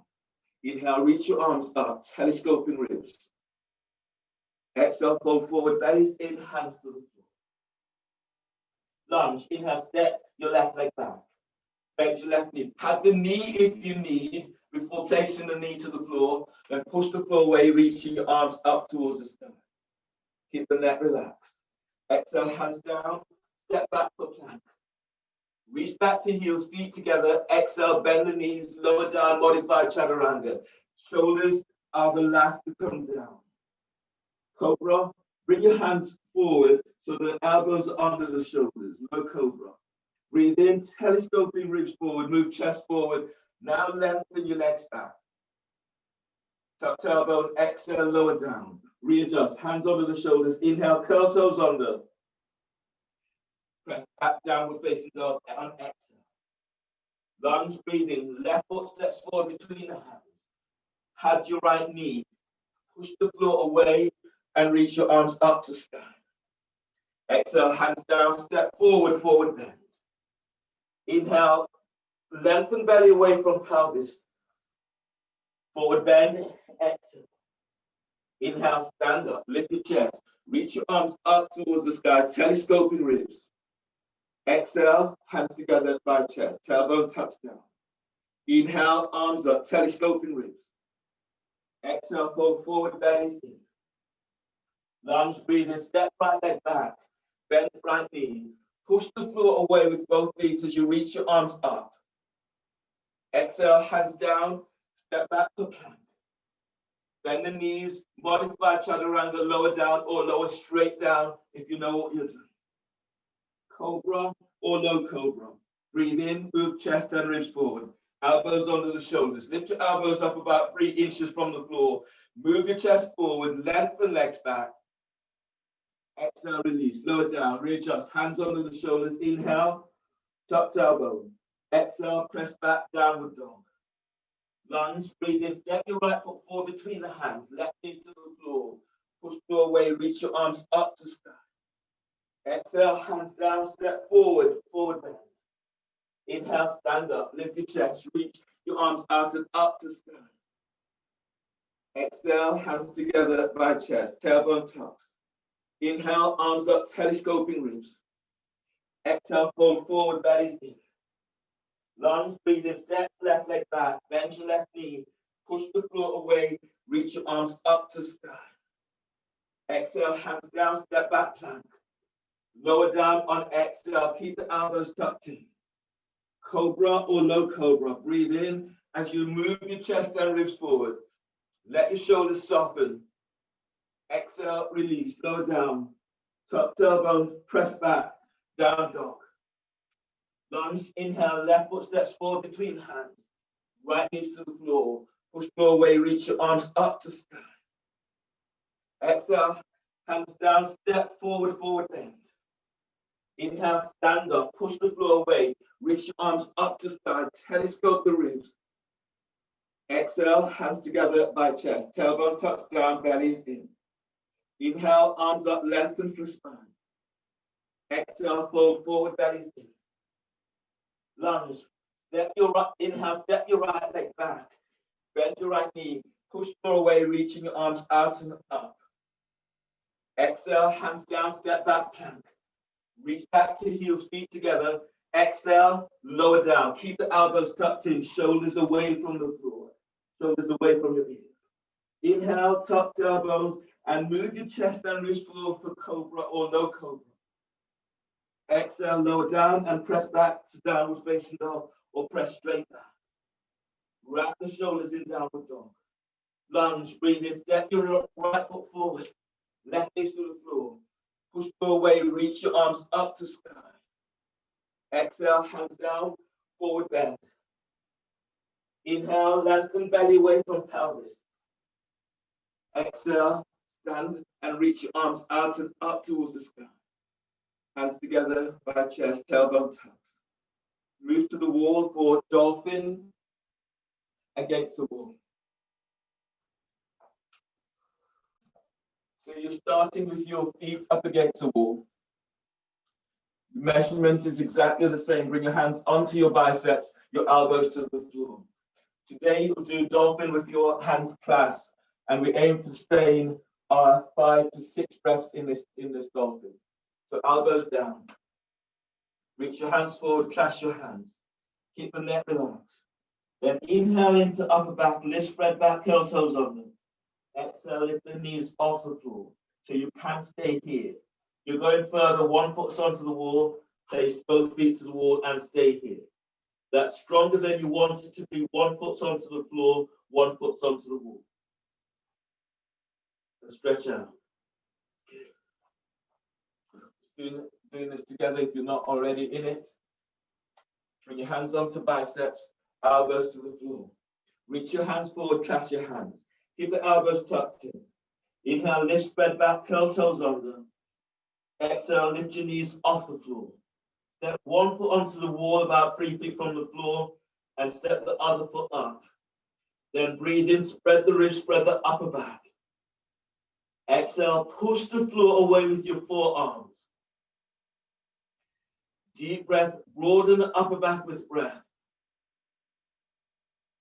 S2: Inhale, reach your arms up, telescoping ribs. Exhale, fold forward, bellies in, hands to the floor. Lunge, inhale, step your left leg back. Bend your left knee. Pad the knee if you need before placing the knee to the floor. Then push the floor away, reaching your arms up towards the sky. Keep the neck relaxed. Exhale, hands down. Step back for plank. Reach back to heels, feet together. Exhale, bend the knees, lower down, modified chaturanga. Shoulders are the last to come down. Cobra, bring your hands forward so the elbows are under the shoulders. No cobra. Breathe in, telescoping ribs forward, move chest forward. Now lengthen your legs back. Tuck tailbone, exhale, lower down. Readjust, hands under the shoulders. Inhale, curl toes under. Press back, downward facing dog on exhale. Lunge, breathing. Left foot steps forward between the hands. Pad your right knee. Push the floor away and reach your arms up to sky. Exhale, hands down, step forward, forward bend. Inhale, lengthen belly away from pelvis. Forward bend, exhale. Inhale, stand up, lift your chest. Reach your arms up towards the sky, telescoping ribs. Exhale, hands together by chest, tailbone tucks down. Inhale, arms up, telescoping ribs. Exhale, fold forward, bellies in. Lunge, breathing, step right leg back. Bend right knee. Push the floor away with both feet as you reach your arms up. Exhale, hands down, step back to plank. Bend the knees, modify chaturanga, lower down or lower straight down if you know what you're doing. Cobra or low cobra. Breathe in, move chest and ribs forward. Elbows under the shoulders. Lift your elbows up about 3 inches from the floor. Move your chest forward, lengthen legs back. Exhale, release, lower down, readjust, hands under the shoulders. Inhale, tuck tailbone. Exhale, press back, downward dog. Lunge, breathe in, step your right foot forward between the hands, left knees to the floor. Push floor away, reach your arms up to sky. Exhale, hands down, step forward, forward bend. Inhale, stand up, lift your chest, reach your arms out and up to sky. Exhale, hands together by chest, tailbone tucks. Inhale, arms up, telescoping ribs. Exhale, fold forward, bellies in. Lunge, breathe in, step left leg back, bend your left knee, push the floor away, reach your arms up to sky. Exhale, hands down, step back plank. Lower down on exhale, keep the elbows tucked in. Cobra or low cobra, breathe in,
S1: As you move your chest and ribs forward, let your shoulders soften. Exhale, release, lower down. Top tailbone, press back, down dog. Lunge, inhale, left foot steps forward between hands. Right knees to the floor. Push floor away, reach your arms up to sky. Exhale, hands down, step forward, forward bend. Inhale, stand up, push the floor away, reach your arms up to sky, telescope the ribs. Exhale, hands together by chest, tailbone tucks down, belly is in. Inhale, arms up, lengthen through spine. Exhale, fold forward, belly's in. Lunge, inhale, step your right leg back. Bend your right knee, push floor away, reaching your arms out and up. Exhale, hands down, step back, plank. Reach back to heels, feet together. Exhale, lower down. Keep the elbows tucked in, shoulders away from the floor. Shoulders away from your ears. Inhale, tuck tailbones, and move your chest and ribs forward for cobra or low cobra. Exhale, lower down and press back to downward facing dog or press straight back. Wrap the shoulders in downward dog. Lunge, breathe in, step your right foot forward. Left knee to the floor. Push floor away, reach your arms up to sky. Exhale, hands down, forward bend. Inhale, lengthen belly away from pelvis. Exhale, stand and reach your arms out and up towards the sky. Hands together by chest, tailbone tucks. Move to the wall for dolphin against the wall. So you're starting with your feet up against the wall. The measurement is exactly the same. Bring your hands onto your biceps, your elbows to the floor. Today you'll do dolphin with your hands clasped, and we aim to sustain our 5 to 6 breaths in this dolphin. So elbows down. Reach your hands forward, clasp your hands. Keep the neck relaxed. Then inhale into upper back, lift, spread back, curl toes on them. Exhale, lift the knees off the floor. So you can stay here. You're going further, one foot's onto the wall, place both feet to the wall and stay here. That's stronger than you want it to be. One foot's onto the floor, one foot's onto the wall. And stretch out. Doing this together if you're not already in it. Bring your hands onto biceps, elbows to the floor. Reach your hands forward, clasp your hands. Keep the elbows tucked in. Inhale, lift, spread back, curl toes under. Exhale, lift your knees off the floor. Step one foot onto the wall about 3 feet from the floor and step the other foot up. Then breathe in, spread the ribs, spread the upper back. Exhale, push the floor away with your forearms. Deep breath, broaden the upper back with breath.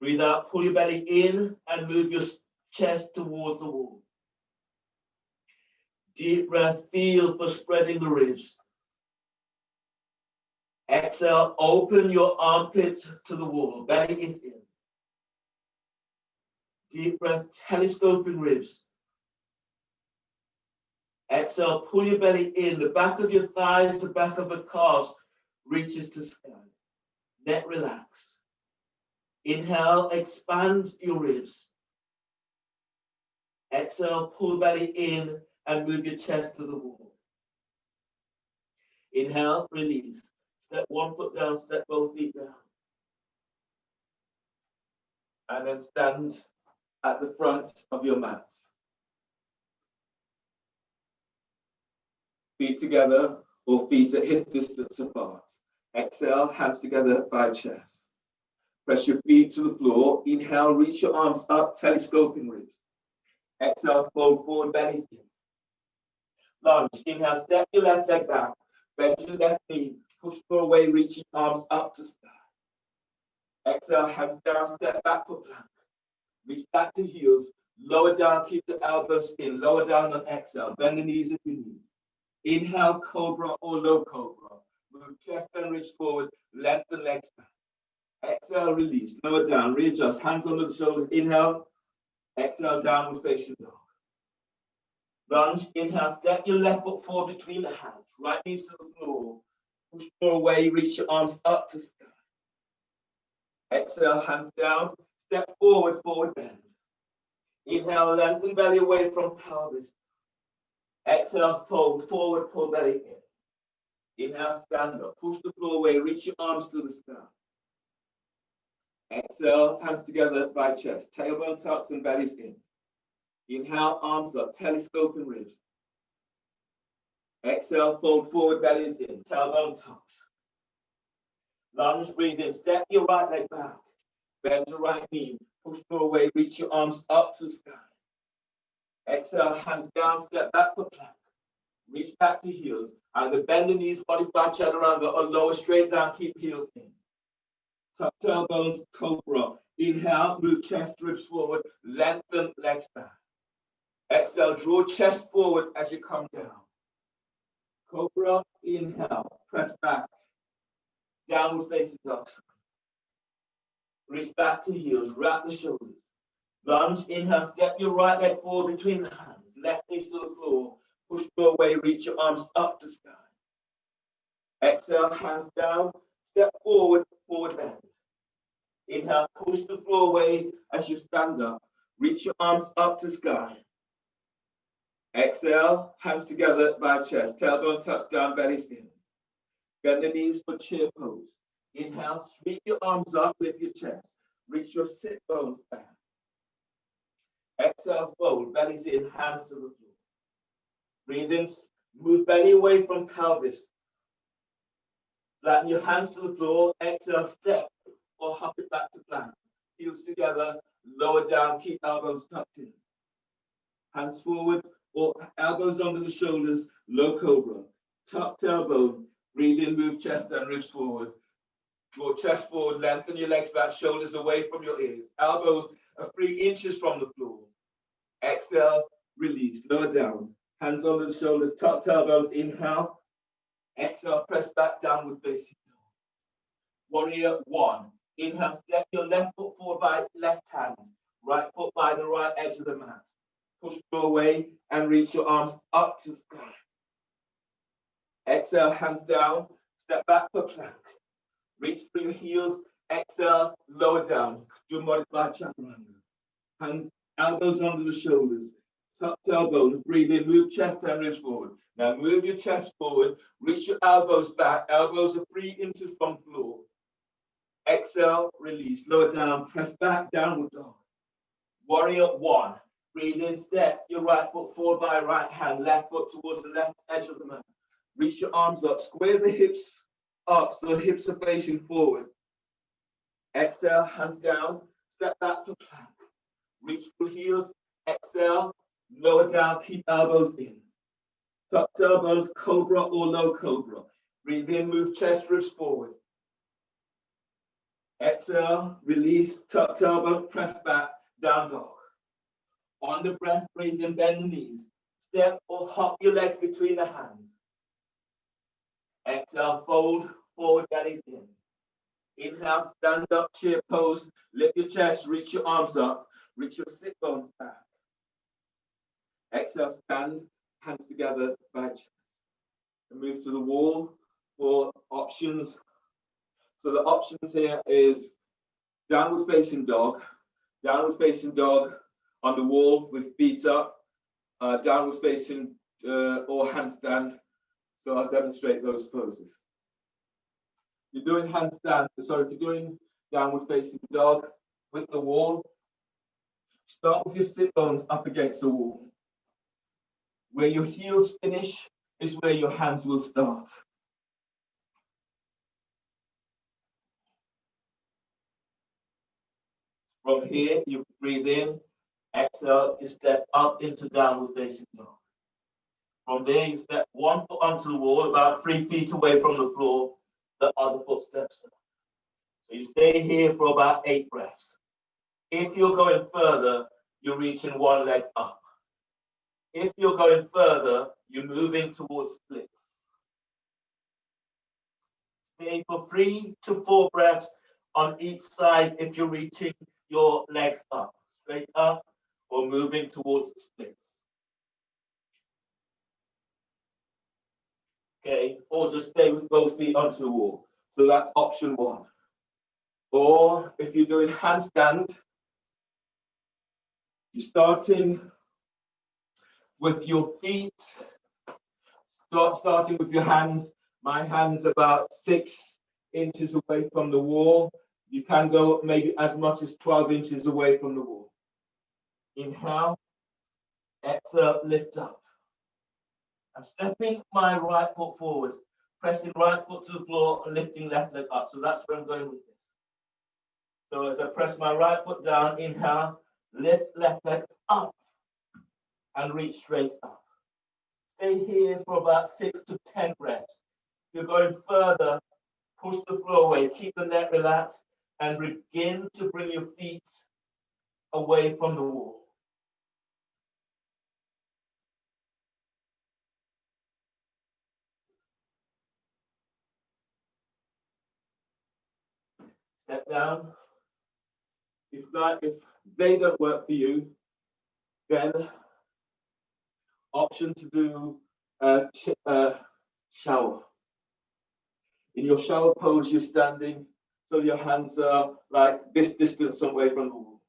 S1: Breathe out, pull your belly in and move your chest towards the wall. Deep breath, feel for spreading the ribs. Exhale, open your armpits to the wall, belly is in. Deep breath, telescoping ribs. Exhale, pull your belly in, the back of your thighs, the back of the calves reaches to sky. Neck relax. Inhale, expand your ribs. Exhale, pull belly in and move your chest to the wall. Inhale, release. Step one foot down, step both feet down. And then stand at the front of your mat. Feet together or feet at hip distance apart. Exhale, hands together by chest. Press your feet to the floor. Inhale, reach your arms up, telescoping ribs. Exhale, fold forward, belly in. Lunge. Inhale, step your left leg back. Bend your left knee. Push floor away, reaching arms up to sky. Exhale, hands down, step back for plank. Reach back to heels. Lower down, keep the elbows in. Lower down on exhale. Bend the knees if you need. Inhale, cobra or low cobra. Move chest and reach forward. Lengthen legs back. Exhale, release. Lower down, readjust. Hands under the shoulders. Inhale. Exhale, downward facing dog. Lunge. Inhale, step your left foot forward between the hands. Right knees to the floor. Push floor away, reach your arms up to sky.
S2: Exhale, hands down. Step forward, forward bend. Inhale, lengthen belly away from pelvis. Exhale, fold forward, pull belly in. Inhale, stand up. Push the floor away, reach your arms to the sky. Exhale, hands together by chest. Tailbone tucks and bellies in. Inhale, arms up, telescope and ribs. Exhale, fold forward, bellies in. Tailbone tucks. Lunge, breathe in. Step your right leg back. Bend your right knee. Push the floor away, reach your arms up to the sky. Exhale, hands down, step back for plank. Reach back to heels. Either bend the knees, body flat, chaturanga, or lower straight down, keep heels in. Tuck tailbones, cobra. Inhale, move chest, ribs forward, lengthen legs back. Exhale, draw chest forward as you come down. Cobra, inhale, press back. Downward facing dog. Reach back to heels, wrap the shoulders. Lunge, inhale, step your right leg forward between the hands. Left knee to the floor. Push the away, reach your arms up to sky. Exhale, hands down. Step forward, forward bend. Inhale, push the floor away as you stand up. Reach your arms up to sky. Exhale, hands together by chest. Tailbone touch down, bellies in. Bend the knees for chair pose. Inhale, sweep your arms up, lift your chest. Reach your sit bones back. Exhale, fold, bellies in, hands to the floor. Breathe in, move belly away from pelvis. Flatten your hands to the floor. Exhale, step or hop it back to plank. Heels together, lower down, keep elbows tucked in. Hands forward or elbows under the shoulders, low cobra. Tuck tailbone, breathe in, move chest and ribs forward. Draw chest forward, lengthen your legs back, shoulders away from your ears. Elbows are 3 inches from the floor. Exhale, release, lower down. Hands under the shoulders, tuck tailbones, inhale. Exhale, press back, downward facing dog. Warrior 1. Inhale, step your left foot forward by left hand. Right foot by the right edge of the mat. Push through away and reach your arms up to sky. Exhale, hands down. Step back for plank. Reach for your heels. Exhale, lower down. Do a modified chaturanga. Hands, elbows under the shoulders. Tuck tailbones. Breathe in, move chest and ribs forward. Now move your chest forward. Reach your elbows back. Elbows are 3 inches from floor. Exhale, release. Lower down. Press back, downward dog. Warrior 1. Breathe in, step your right foot forward by right hand. Left foot towards the left edge of the mat. Reach your arms up. Square the hips up so the hips are facing forward. Exhale, hands down. Step back for plank. Reach for heels. Exhale, lower down. Keep elbows in. Tuck tailbones, cobra or low cobra. Breathe in, move chest, ribs forward. Exhale, release, tuck tailbone, press back, down dog. On the breath, breathe in, bend the knees. Step or hop your legs between the hands. Exhale, fold, forward bellies in. Inhale, stand up, chair pose. Lift your chest, reach your arms up. Reach your sit bones back. Exhale, stand, hands together, by chest. And move to the wall for options. So the options here is downward facing dog on the wall with feet up, downward facing or handstand. So I'll demonstrate those poses. If you're doing if you're doing downward facing dog with the wall, start with your sit bones up against the wall. Where your heels finish is where your hands will start. From here, you breathe in, exhale, you step up into downward facing dog. From there, you step 1 foot onto the wall, about 3 feet away from the floor, the other foot steps up. So you stay here for about 8 breaths. If you're going further, you're reaching one leg up. If you're going further, you're moving towards splits. Stay for 3 to 4 breaths on each side if you're reaching your legs up, straight up, or moving towards splits. Okay, or just stay with both feet onto the wall. So that's option 1.
S1: Or if you're doing handstand, you're starting with your feet, starting with your hands. My hands about 6 inches away from the wall. You can go maybe as much as 12 inches away from the wall. Inhale, exhale, lift up. I'm stepping my right foot forward, pressing right foot to the floor and lifting left leg up. So that's where I'm going with this. So as I press my right foot down, inhale, lift left leg up and reach straight up. Stay here for about 6 to 10 breaths. If you're going further, push the floor away, keep the neck relaxed, and begin to bring your feet away from the wall. Step down. If they don't work for you, then option to do a shower. In your shower pose, you're standing, so your hands are like this distance away from the wall.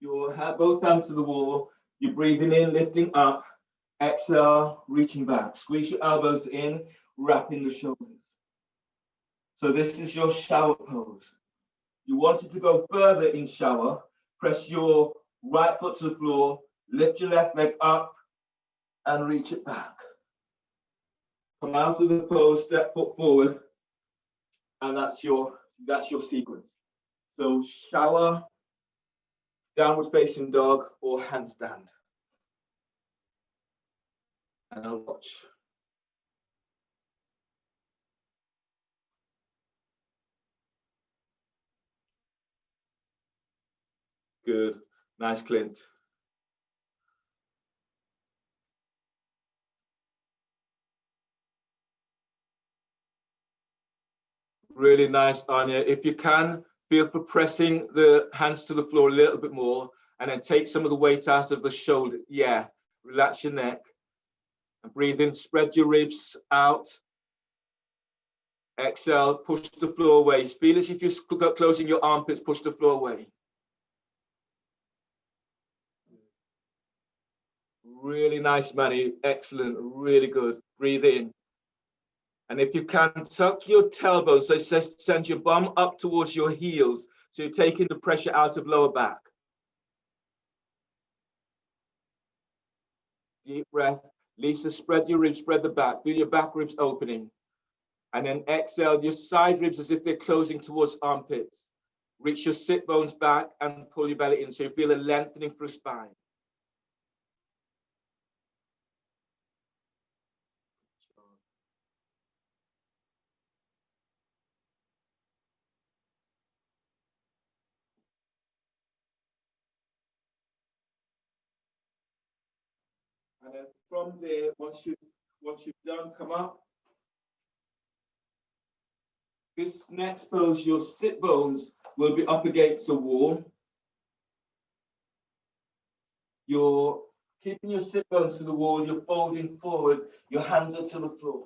S1: You have both hands to the wall. You're breathing in, lifting up. Exhale, reaching back. Squeeze your elbows in, wrapping the shoulders. So this is your shower pose. You wanted to go further in shower, press your right foot to the floor, lift your left leg up and reach it back. Come out of the pose, step foot forward, and that's your sequence. So shower, downward facing dog, or handstand. And I'll watch. Good, nice, Clint. Really nice, Anya. If you can, feel for pressing the hands to the floor a little bit more and then take some of the weight out of the shoulder. Yeah, relax your neck and breathe in, spread your ribs out. Exhale, push the floor away. Feel as if you're closing your armpits, push the floor away. Really nice, Manny. Excellent, really good. Breathe in. And if you can, tuck your tailbone, so send your bum up towards your heels, so you're taking the pressure out of lower back. Deep breath. Lisa, spread your ribs, spread the back. Feel your back ribs opening. And then exhale your side ribs as if they're closing towards armpits. Reach your sit bones back and pull your belly in, so you feel a lengthening through spine. And then from there, once you've done, come up. This next pose, your sit bones will be up against the wall. You're keeping your sit bones to the wall, you're folding forward, your hands are to the floor.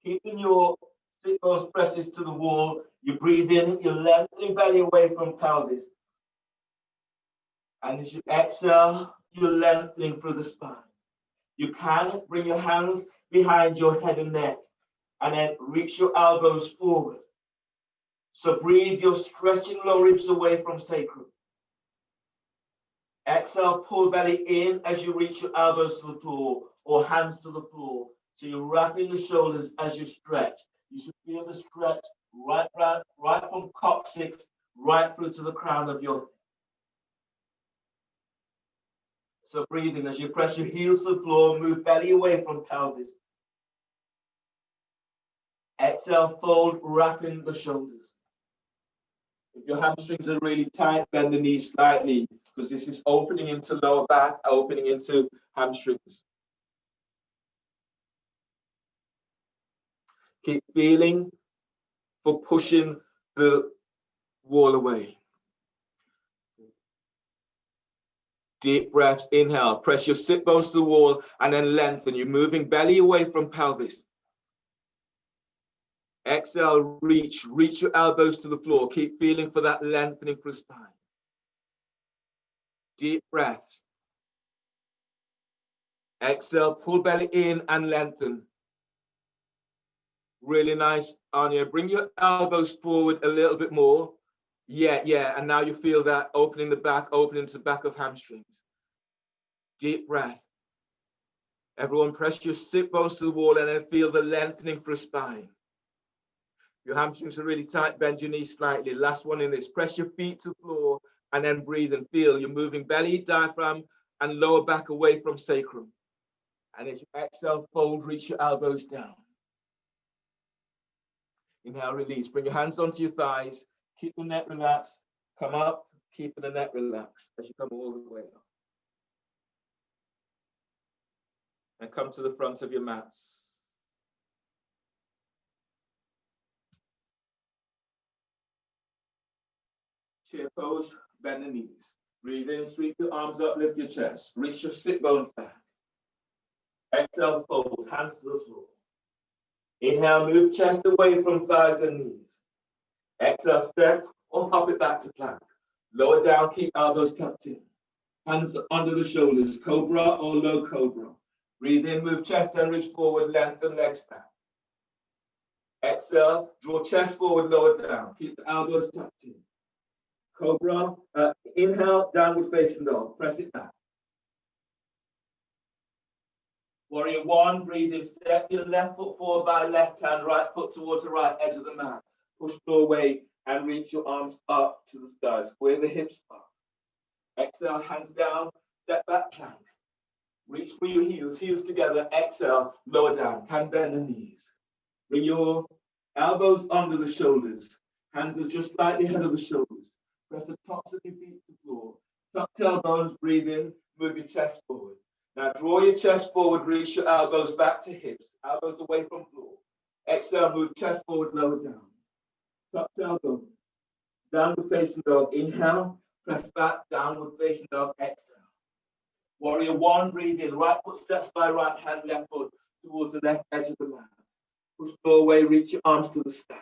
S1: Keeping your sit bones presses to the wall, you breathe in, you're lengthening belly away from pelvis. And as you exhale, you're lengthening through the spine. You can bring your hands behind your head and neck and then reach your elbows forward. So breathe, you're stretching low ribs away from sacrum. Exhale, pull belly in as you reach your elbows to the floor or hands to the floor. So you're wrapping the shoulders as you stretch. You should feel the stretch right from coccyx right through to the crown of your head. So breathing as you press your heels to the floor, move belly away from pelvis. Exhale, fold, wrapping the shoulders. If your hamstrings are really tight, bend the knees slightly, because this is opening into lower back, opening into hamstrings. Keep feeling for pushing the wall away. Deep breaths, inhale, press your sit bones to the wall and then lengthen. You're moving belly away from pelvis. Exhale, reach your elbows to the floor. Keep feeling for that lengthening for the spine. Deep breath. Exhale, pull belly in and lengthen. Really nice, Anya. Bring your elbows forward a little bit more. Yeah. And now you feel that opening the back, opening to the back of hamstrings. Deep breath. Everyone press your sit bones to the wall and then feel the lengthening for the spine. Your hamstrings are really tight. Bend your knees slightly. Last one in this. Press your feet to the floor and then breathe and feel. You're moving belly, diaphragm, and lower back away from sacrum. And as you exhale, fold, reach your elbows down. Inhale, release. Bring your hands onto your thighs. Keep the neck relaxed. Come up, keeping the neck relaxed as you come all the way up. And come to the front of your mats. Chair pose, bend the knees. Breathe in, sweep your arms up, lift your chest. Reach your sit bones back. Exhale, fold, hands to the floor. Inhale, move chest away from thighs and knees. Exhale, step or hop it back to plank. Lower down, keep elbows tucked in. Hands under the shoulders, cobra or low cobra. Breathe in, move chest and reach forward, lengthen legs back. Exhale, draw chest forward, lower down. Keep the elbows tucked in. Cobra, inhale, downward facing dog. Press it back. Warrior one, breathe in, step your left foot forward by left hand, right foot towards the right edge of the mat. Push floor away and reach your arms up to the sky. Square the hips up. Exhale, hands down, step back, plank. Reach for your heels, heels together. Exhale, lower down, can bend the knees. Bring your elbows under the shoulders. Hands are just slightly ahead of the shoulders. Press the tops of your feet to the floor. Tuck tailbones, breathe in, move your chest forward. Now draw your chest forward, reach your elbows back to hips, elbows away from floor. Exhale, move chest forward, lower down. Tuck tailbone. Downward facing dog. Inhale, press back, downward facing dog. Exhale. Warrior one, breathe in. Right foot steps by right hand, left foot towards the left edge of the mat. Push floor away, reach your arms to the sky.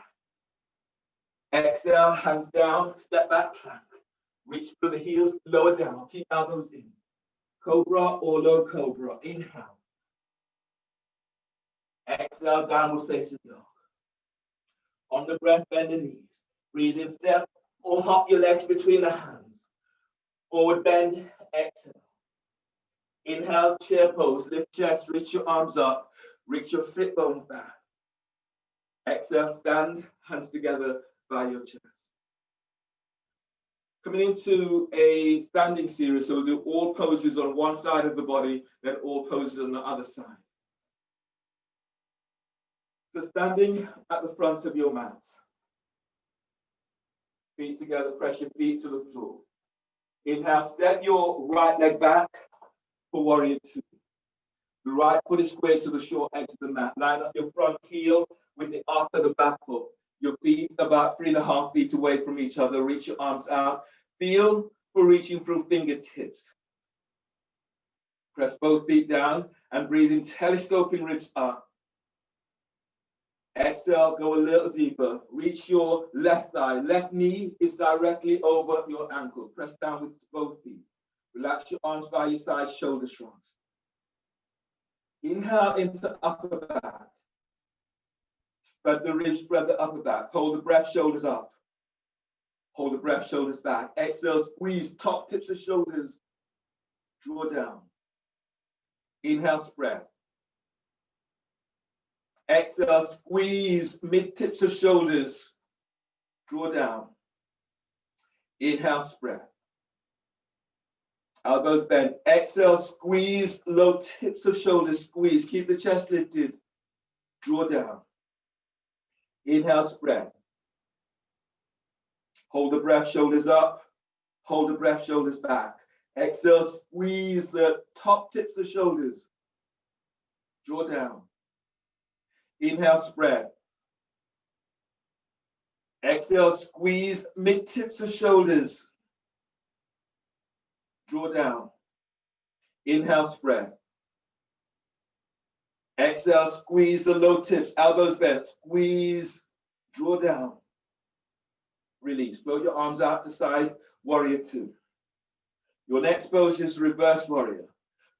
S1: Exhale, hands down, step back, plank. Reach for the heels, lower down. Keep elbows in. Cobra or low cobra. Inhale. Exhale, downward facing dog. On the breath, bend the knees. Breathe in, step or hop your legs between the hands. Forward bend, exhale. Inhale, chair pose. Lift chest, reach your arms up. Reach your sit bones back. Exhale, stand, hands together by your chest. Coming into a standing series, so we'll do all poses on one side of the body, then all poses on the other side. So standing at the front of your mat. Feet together, press your feet to the floor. Inhale, step your right leg back for warrior two. The right foot is square to the short edge of the mat. Line up your front heel with the arc of the back foot. Your feet about 3.5 feet away from each other. Reach your arms out. Feel for reaching through fingertips. Press both feet down and breathe in, telescoping ribs up. Exhale, go a little deeper. Reach your left thigh. Left knee is directly over your ankle. Press down with both feet. Relax your arms by your side, shoulder shrugs. Inhale into upper back. Spread the ribs, spread the upper back. Hold the breath, shoulders up. Hold the breath, shoulders back. Exhale, squeeze top tips of shoulders. Draw down. Inhale, spread. Exhale, squeeze mid tips of shoulders. Draw down. Inhale, spread. Elbows bent. Exhale, squeeze low tips of shoulders. Squeeze. Keep the chest lifted. Draw down. Inhale, spread. Hold the breath, shoulders up. Hold the breath, shoulders back. Exhale, squeeze the top tips of shoulders. Draw down. Inhale, spread. Exhale, squeeze mid tips of shoulders. Draw down. Inhale, spread. Exhale, squeeze the low tips, elbows bent. Squeeze Draw down. Release. Float your arms out to side. Warrior two. Your next pose is reverse warrior.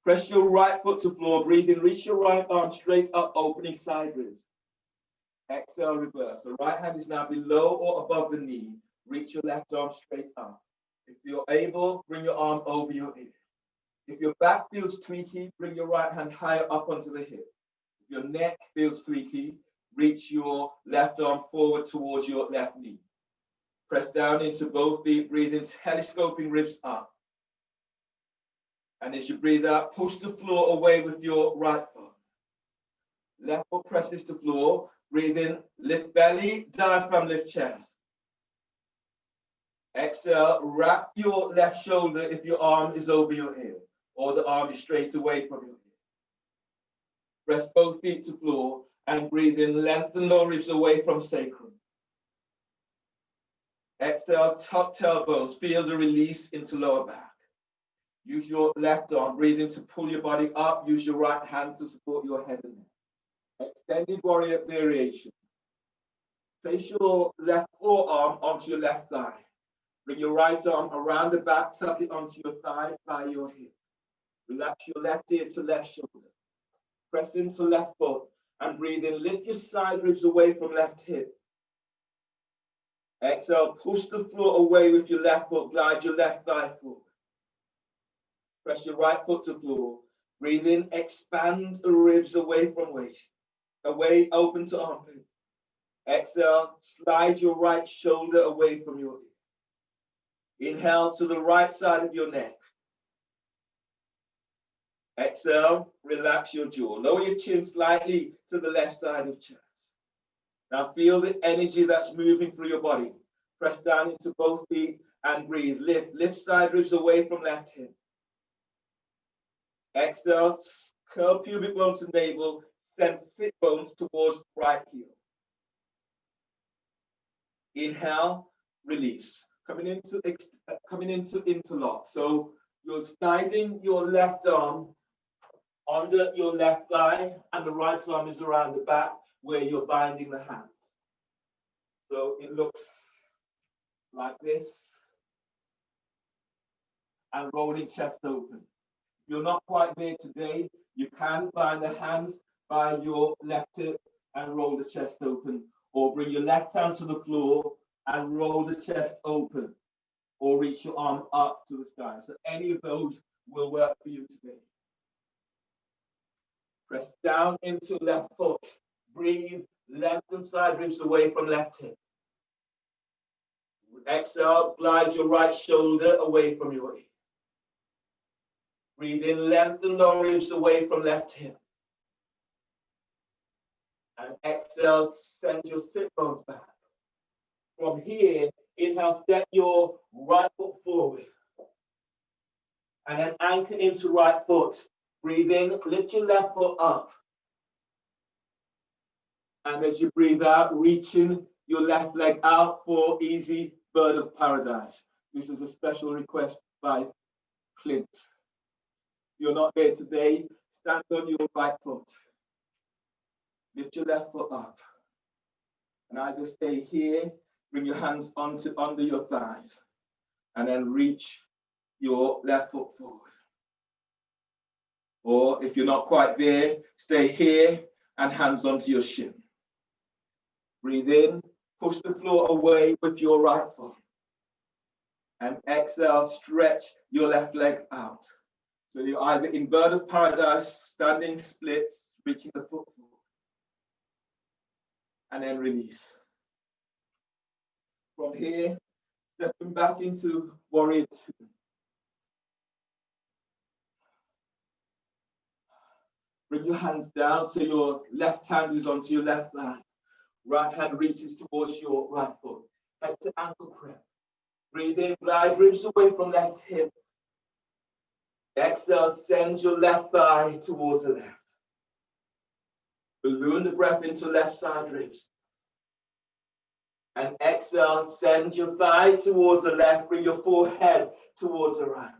S1: Press your right foot to floor. Breathe in. Reach your right arm straight up, opening side ribs. Exhale, reverse. The right hand is now below or above the knee. Reach your left arm straight up. If you're able, bring your arm over your ear. If your back feels tweaky, bring your right hand higher up onto the hip. If your neck feels tweaky, reach your left arm forward towards your left knee. Press down into both feet, breathe in, telescoping ribs up. And as you breathe out, push the floor away with your right foot. Left foot presses to floor. Breathe in, lift belly, diaphragm, lift chest. Exhale, wrap your left shoulder if your arm is over your ear or the arm is straight away from your ear. Press both feet to floor and breathe in, lengthen lower ribs away from sacrum. Exhale, tuck tailbones, feel the release into lower back. Use your left arm, breathe in to pull your body up, use your right hand to support your head and neck. Extended warrior variation. Place your left forearm onto your left thigh. Bring your right arm around the back, tuck it onto your thigh by your hip. Relax your left ear to left shoulder. Press into left foot and breathe in. Lift your side ribs away from left hip. Exhale, push the floor away with your left foot. Glide your left thigh forward. Press your right foot to floor. Breathe in, expand the ribs away from waist. Away, open to armpit. Exhale, slide your right shoulder away from your ear. Inhale to the right side of your neck. Exhale, relax your jaw. Lower your chin slightly to the left side of chest. Now feel the energy that's moving through your body. Press down into both feet and breathe. Lift side ribs away from left hip. Exhale, curl pubic bone to navel. Send sit bones towards right heel. Inhale, release. Coming into interlock. So you're sliding your left arm under your left thigh, and the right arm is around the back where you're binding the hand. So it looks like this, and rolling chest open. If you're not quite there today, you can bind the hands by your left hip and roll the chest open, or bring your left hand to the floor and roll the chest open, or reach your arm up to the sky. So any of those will work for you today. Press down into left foot. Breathe, lengthen side ribs away from left hip. Exhale, glide your right shoulder away from your ear. Breathe in, lengthen lower ribs away from left hip. And exhale, send your sit bones back. From here, inhale, step your right foot forward. And then anchor into right foot. Breathe in, lift your left foot up. And as you breathe out, reaching your left leg out for easy bird of paradise. This is a special request by Clint. If you're not there today, stand on your right foot. Lift your left foot up. And either stay here, bring your hands under your thighs, and then reach your left foot forward. Or if you're not quite there, stay here and hands onto your shin. Breathe in, push the floor away with your right foot. And exhale, stretch your left leg out. So you're either in bird of paradise, standing splits, reaching the foot forward. And then release. From here, stepping back into warrior two. Bring your hands down so your left hand is onto your left thigh. Right hand reaches towards your right foot. Head to ankle prep. Breathe in, glide ribs away from left hip. Exhale, send your left thigh towards the left. Balloon the breath into left side ribs. And exhale, send your thigh towards the left. Bring your forehead towards the right.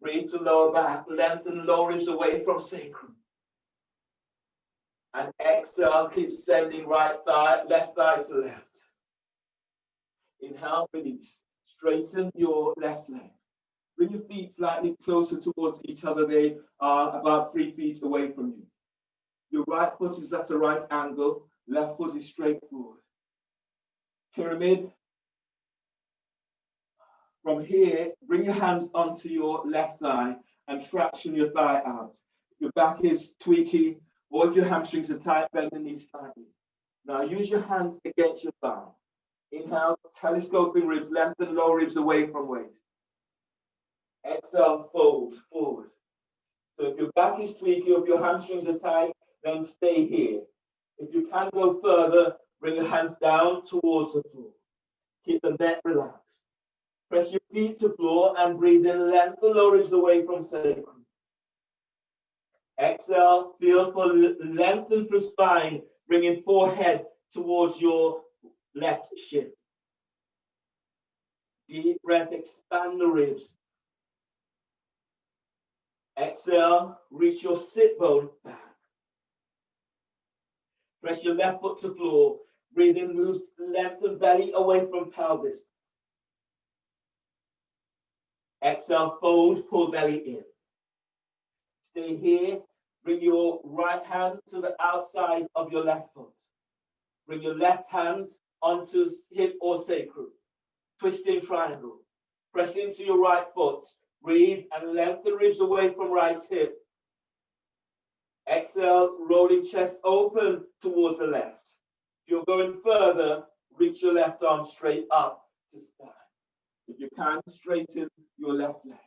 S1: Breathe to lower back. Lengthen lower ribs away from sacrum.
S2: And exhale, keep sending right thigh, left thigh to left. Inhale, release. Straighten your left leg. Bring your feet slightly closer towards each other. They are about 3 feet away from you. Your right foot is at a right angle. Left foot is straight forward. Pyramid. From here, bring your hands onto your left thigh and traction your thigh out. If your back is tweaky, or if your hamstrings are tight, bend the knees slightly. Now use your hands against your thigh. Inhale, telescoping ribs, lengthen lower ribs away from waist. Exhale, fold forward. So if your back is tweaky, or if your hamstrings are tight, then stay here. If you can go further, bring your hands down towards the floor. Keep the neck relaxed. Press your feet to floor and breathe in, lengthen lower ribs away from sacrum. Exhale, feel for lengthen through spine, bringing forehead towards your left shin. Deep breath, expand the ribs. Exhale, reach your sit bone back. Press your left foot to floor. Breathe in, move lengthen belly away from pelvis. Exhale, fold, pull belly in. Stay here. Bring your right hand to the outside of your left foot. Bring your left hand onto hip or sacrum. Twisting triangle. Press into your right foot. Breathe and lengthen ribs away from right hip. Exhale, rolling chest open towards the left. If you're going further, reach your left arm straight up to spine. If you can, straighten your left leg.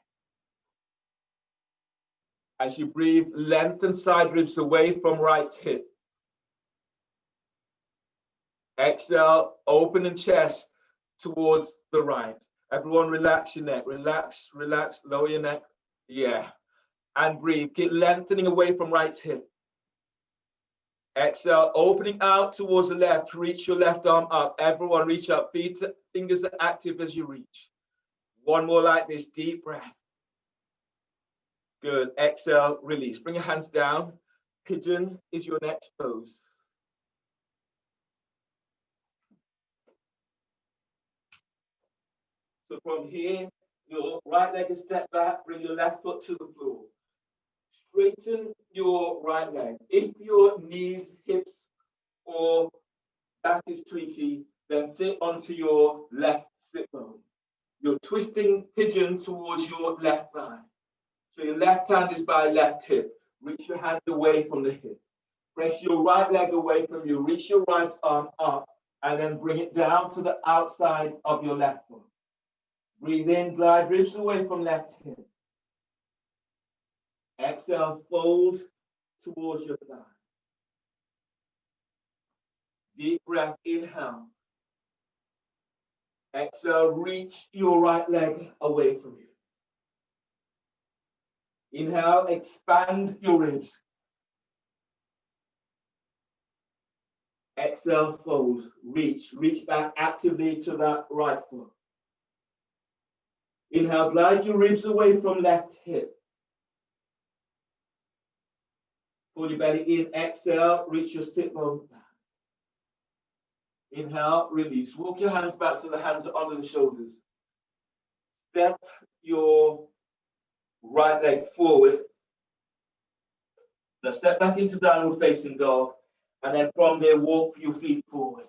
S2: As you breathe, lengthen side ribs away from right hip. Exhale, opening chest towards the right. Everyone relax your neck. Relax, relax, lower your neck. Yeah. And breathe. Keep lengthening away from right hip. Exhale, opening out towards the left. Reach your left arm up. Everyone reach up. Feet, fingers are active as you reach. One more like this. Deep breath. Good. Exhale, release. Bring your hands down. Pigeon is your next pose. So from here, your right leg is step back. Bring your left foot to the floor. Straighten your right leg. If your knees, hips, or back is tweaky, then sit onto your left sit bone. You're twisting pigeon towards your left thigh. So your left hand is by left hip. Reach your hand away from the hip. Press your right leg away from you. Reach your right arm up and then bring it down to the outside of your left foot. Breathe in, glide ribs away from left hip. Exhale, fold towards your thigh. Deep breath, inhale. Exhale, reach your right leg away from you. Inhale, expand your ribs. Exhale, fold, reach back actively to that right foot. Inhale, glide your ribs away from left hip. Pull your belly in, exhale, reach your sit bone back. Inhale, release. Walk your hands back so the hands are under the shoulders. Step your right leg forward. Now step back into downward facing dog. And then from there, walk your feet forward.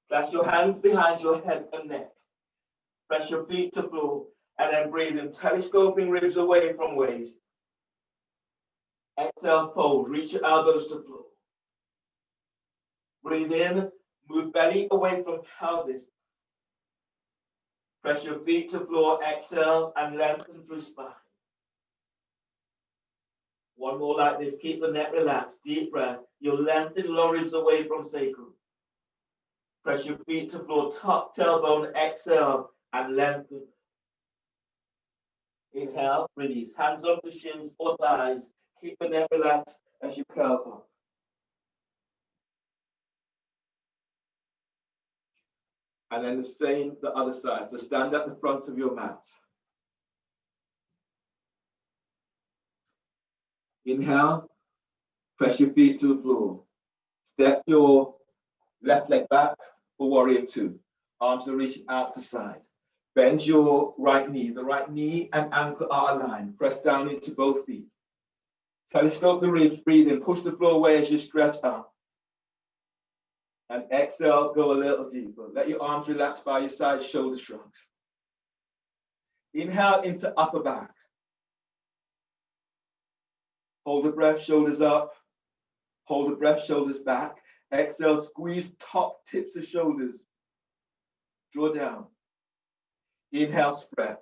S2: Clasp your hands behind your head and neck. Press your feet to floor. And then breathe in, telescoping ribs away from waist. Exhale, fold. Reach your elbows to floor. Breathe in, move belly away from pelvis. Press your feet to floor, exhale, and lengthen through spine. One more like this. Keep the neck relaxed. Deep breath. You'll lengthen lower ribs away from sacrum. Press your feet to floor, top tailbone, exhale, and lengthen. Inhale, release. Hands up to shins or thighs. Keep the neck relaxed as you curl up. And then the same, the other side. So stand at the front of your mat. Inhale,
S1: Press your feet to the floor. Step your left leg back for warrior two. Arms are reaching out to side. Bend your right knee. The right knee and ankle are aligned. Press down into both feet. Telescope the ribs. Breathe in. Push the floor away as you stretch up. And exhale, go a little deeper. Let your arms relax by your side, shoulder shrugs. Inhale into upper back. Hold the breath, shoulders up. Hold the breath, shoulders back. Exhale, squeeze top tips of shoulders. Draw down. Inhale, spread.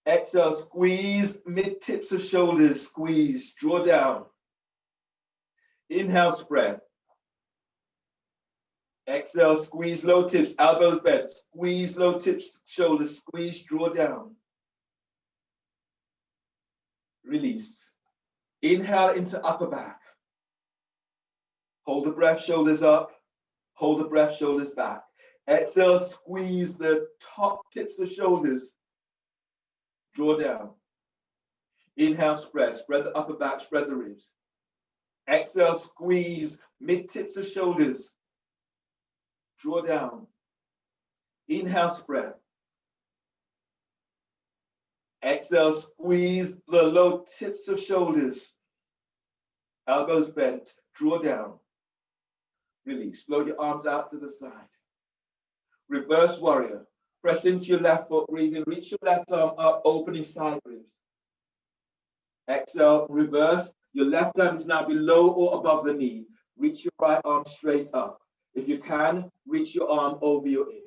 S1: Exhale, squeeze mid tips of shoulders. Squeeze, draw down. Inhale, spread. Exhale, squeeze low tips, elbows bent. Squeeze low tips, shoulders. Squeeze, draw down. Release. Inhale into upper back. Hold the breath, shoulders up. Hold the breath, shoulders back. Exhale, squeeze the top tips of shoulders. Draw down. Inhale, spread. Spread the upper back, spread the ribs. Exhale, squeeze mid tips of shoulders. Draw down. Inhale, spread. Exhale, squeeze the low tips of shoulders. Elbows bent. Draw down. Release. Float your arms out to the side. Reverse warrior. Press into your left foot. Breathe in. Reach your left arm up, opening side ribs. Exhale, reverse. Your left arm is now below or above the knee. Reach your right arm straight up. If you can, reach your arm over your ear.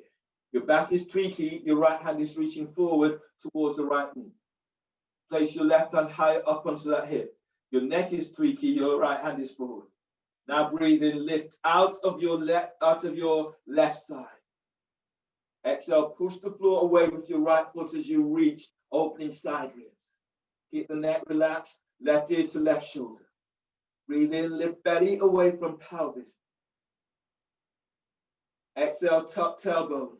S1: Your back is tweaky. Your right hand is reaching forward towards the right knee. Place your left hand higher up onto that hip. Your neck is tweaky. Your right hand is forward. Now breathe in. Lift out of your left side. Exhale. Push the floor away with your right foot as you reach, opening side ribs. Keep the neck relaxed. Left ear to left shoulder. Breathe in. Lift belly away from pelvis. Exhale. Tuck tailbone.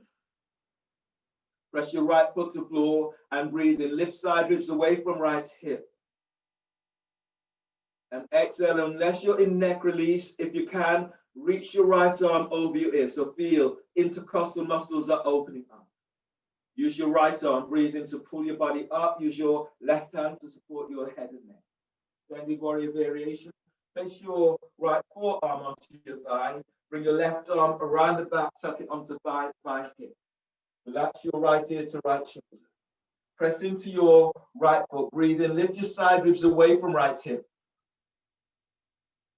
S1: Press your right foot to floor and breathe in. Lift side ribs away from right hip. And exhale, unless you're in neck release, if you can, reach your right arm over your ear. So feel intercostal muscles are opening up. Use your right arm, breathe in to pull your body up. Use your left hand to support your head and neck. Standing warrior variation. Place your right forearm onto your thigh. Bring your left arm around the back, tuck it onto thigh, right hip. Relax your right ear to right shoulder. Press into your right foot. Breathe in. Lift your side ribs away from right hip.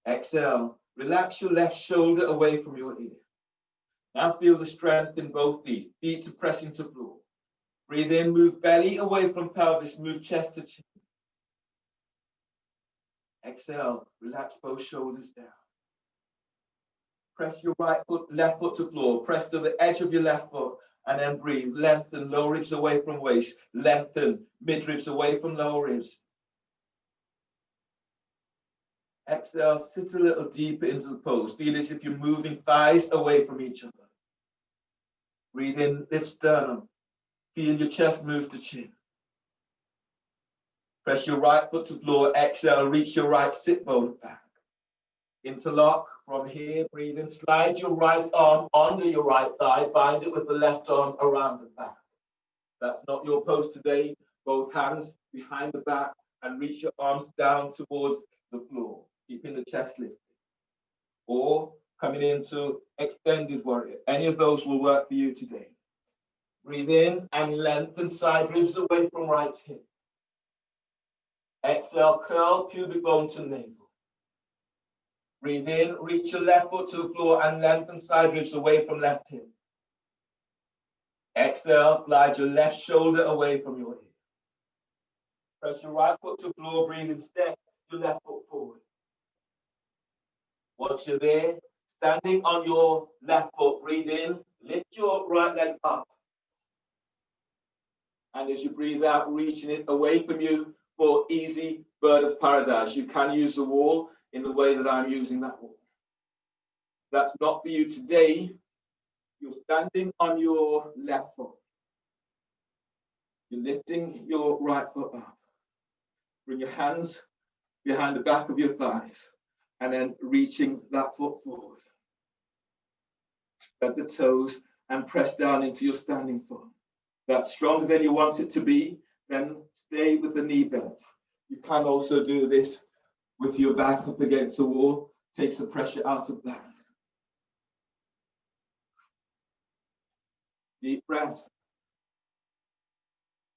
S1: Exhale. Relax your left shoulder away from your ear. Now feel the strength in both feet. Feet to press into floor. Breathe in. Move belly away from pelvis. Move chest to chin. Exhale. Relax both shoulders down. Press your right foot, left foot to floor. Press to the edge of your left foot. And then breathe. Lengthen low ribs away from waist. Lengthen mid ribs away from lower ribs. Exhale. Sit a little deeper into the pose. Feel as if you're moving thighs away from each other. Breathe in. Lift sternum. Feel your chest move to chin. Press your right foot to floor. Exhale. Reach your right sit bone back. Interlock from here. Breathe in. Slide your right arm under your right thigh. Bind it with the left arm around the back. That's not your pose today. Both hands behind the back and reach your arms down towards the floor, keeping the chest lifted. Or coming into extended warrior. Any of those will work for you today. Breathe in and lengthen side ribs away from right hip. Exhale. Curl pubic bone to navel. Breathe in, reach your left foot to the floor and lengthen side ribs away from left hip. Exhale, glide your left shoulder away from your ear. Press your right foot to the floor, breathe in, step your left foot forward. Once you're there, standing on your left foot, breathe in, lift your right leg up. And as you breathe out, reaching it away from you for easy bird of paradise. You can use the wall in the way that I'm using that wall. That's not for you today. You're standing on your left foot. You're lifting your right foot up.
S2: Bring your hands behind the back of your thighs and then reaching that foot forward. Spread the toes and press down into your standing foot. That's stronger than you want it to be, then stay with the knee bent. You can also do this with your back up against the wall, takes the pressure out of that. Deep breaths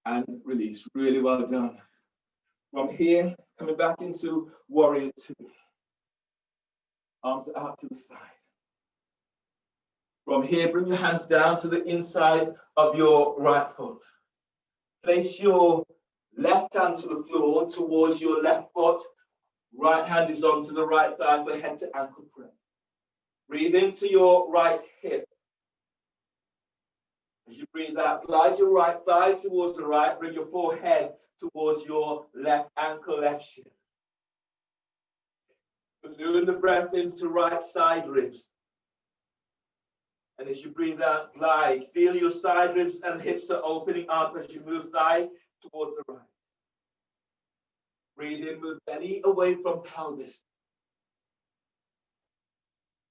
S2: and release. Really well done. From here, coming back into warrior two. Arms out to the side. From here, bring your hands down to the inside of your right foot. Place your left hand to the floor towards your left foot. Right hand is onto the right thigh for head to ankle press. Breathe into your right hip. As you breathe out, glide your right thigh towards the right. Bring your forehead towards your left ankle, left shin. Balloon the breath into right side ribs. And as you breathe out, glide. Feel your side ribs and hips are opening up as you move thigh towards the right. Breathe in, move belly away from pelvis.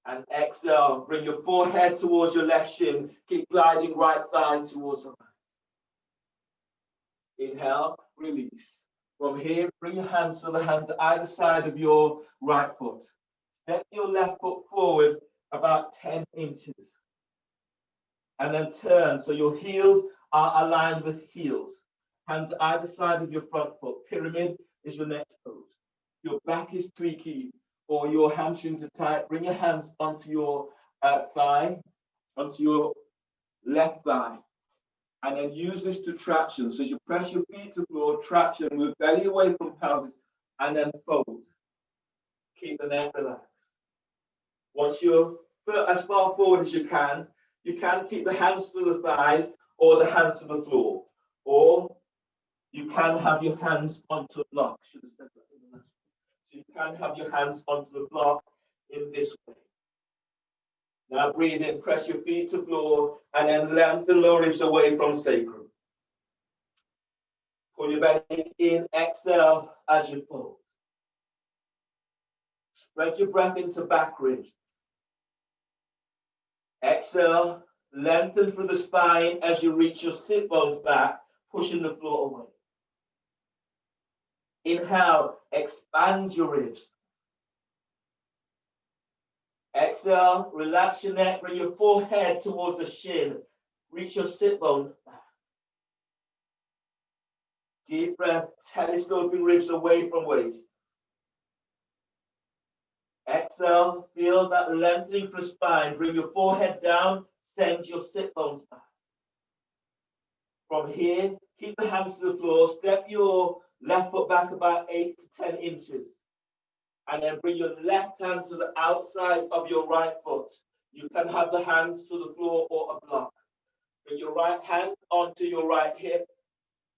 S2: And exhale, bring your forehead towards your left shin. Keep gliding right thigh towards the right. Inhale, release. From here, bring your hands to the hands either side of your right foot. Step your left foot forward about 10 inches. And then turn so your heels are aligned with heels. Hands either side of your front foot. Pyramid is your next pose. Your back is tweaky or your hamstrings are tight. Bring your hands onto your thigh, onto your left thigh. And then use this to traction. So you press your feet to the floor, traction, move belly away from pelvis, and then fold. Keep the neck relaxed. Once you're as far forward as you can keep the hands to the thighs or the hands to the floor. Or you can have your hands onto the block. Should have said that in the last one. So you can have your hands onto the block in this way. Now breathe in, press your feet to the floor, and then lengthen lower ribs away from sacrum. Pull your belly in, exhale as you fold. Spread your breath into back ribs. Exhale, lengthen through the spine as you reach your sit bones back, pushing the floor away. Inhale, expand your ribs. Exhale, relax your neck, bring your forehead towards the shin. Reach your sit bone back. Deep breath, telescoping ribs away from waist. Exhale, feel that lengthening through spine. Bring your forehead down, send your sit bones back. From here, keep the hands to the floor. Step your left foot back about 8 to 10 inches. And then bring your left hand to the outside of your right foot. You can have the hands to the floor or a block. Bring your right hand onto your right hip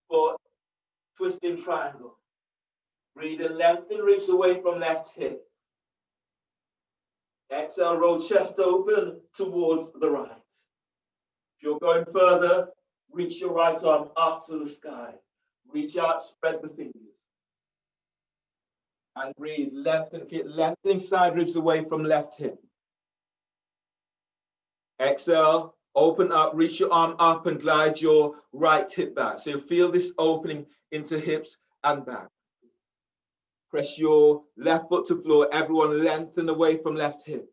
S2: for twisting triangle. Breathe in, lengthen ribs away from left hip. Exhale, roll chest open towards the right. If you're going further, reach your right arm up to the sky. Reach out, spread the fingers. And breathe, lengthen, keep lengthening side ribs away from left hip. Exhale, open up, reach your arm up and glide your right hip back. So you feel this opening into hips and back. Press your left foot to floor. Everyone lengthen away from left hip.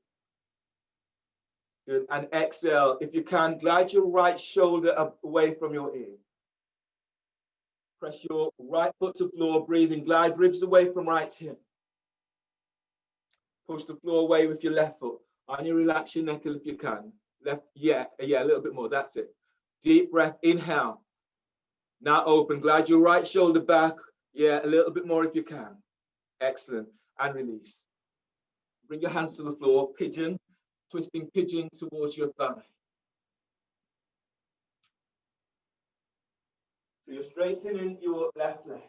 S2: Good. And exhale, if you can, glide your right shoulder away from your ear. Press your right foot to floor, breathing, glide ribs away from right hip. Push the floor away with your left foot. And you relax your neck if you can. Left, yeah, a little bit more, that's it. Deep breath, inhale. Now open, glide your right shoulder back. Yeah, a little bit more if you can. Excellent, and release. Bring your hands to the floor, pigeon, twisting pigeon towards your thigh. So you're straightening your left leg.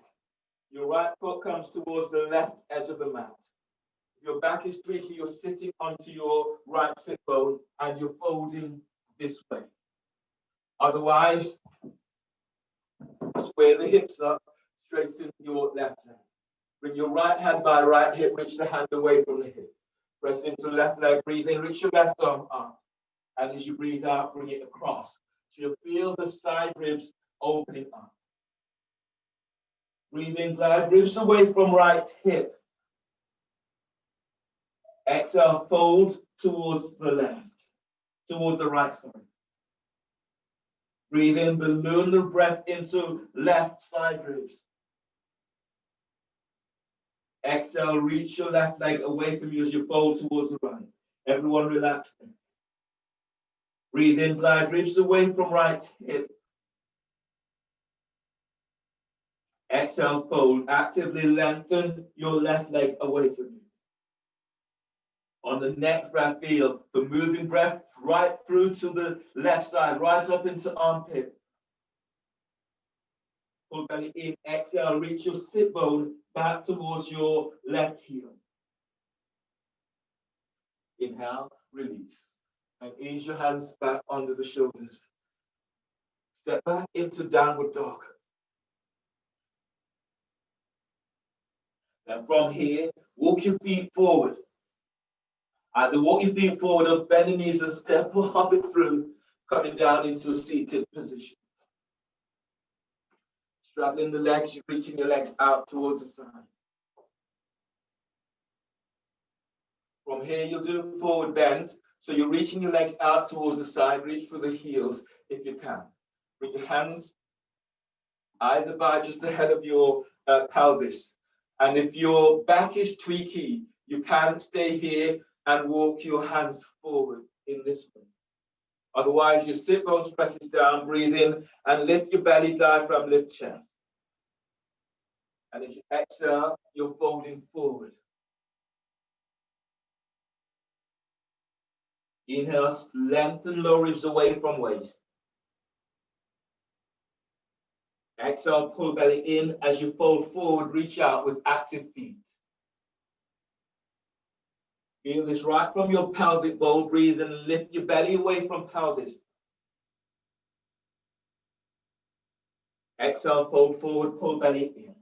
S2: Your right foot comes towards the left edge of the mat. If your back is tweaky, you're sitting onto your right sit bone and you're folding this way. Otherwise, square the hips up, straighten your left leg. Bring your right hand by right hip, reach the hand away from the hip. Press into left leg, breathe in, reach your left arm up. And as you breathe out, bring it across. So you'll feel the side ribs opening up. Breathe in, glide ribs away from right hip. Exhale, fold towards the left, towards the right side. Breathe in, balloon the breath into left side ribs. Exhale, reach your left leg away from you as you fold towards the right. Everyone relax. Breathe in, glide ribs away from right hip. Exhale, fold. Actively lengthen your left leg away from you. On the next breath, feel the moving breath right through to the left side, right up into armpit. Pull belly in. Exhale, reach your sit bone back towards your left heel. Inhale, release. And ease your hands back under the shoulders. Step back into downward dog. And from here, walk your feet forward. Either walk your feet forward or bend your knees and step up it through, coming down into a seated position. Straddling the legs, you're reaching your legs out towards the side. From here, you'll do a forward bend. So you're reaching your legs out towards the side. Reach for the heels if you can. Bring your hands either by just the head of your pelvis. And if your back is tweaky, you can stay here and walk your hands forward in this way. Otherwise, your sit bones presses down, breathe in, and lift your belly, diaphragm, lift chest. And as you exhale, you're folding forward. Inhale, lengthen low ribs away from waist. Exhale, pull belly in. As you fold forward, reach out with active feet. Feel this right from your pelvic bowl. Breathe and lift your belly away from pelvis. Exhale, fold forward, pull belly in.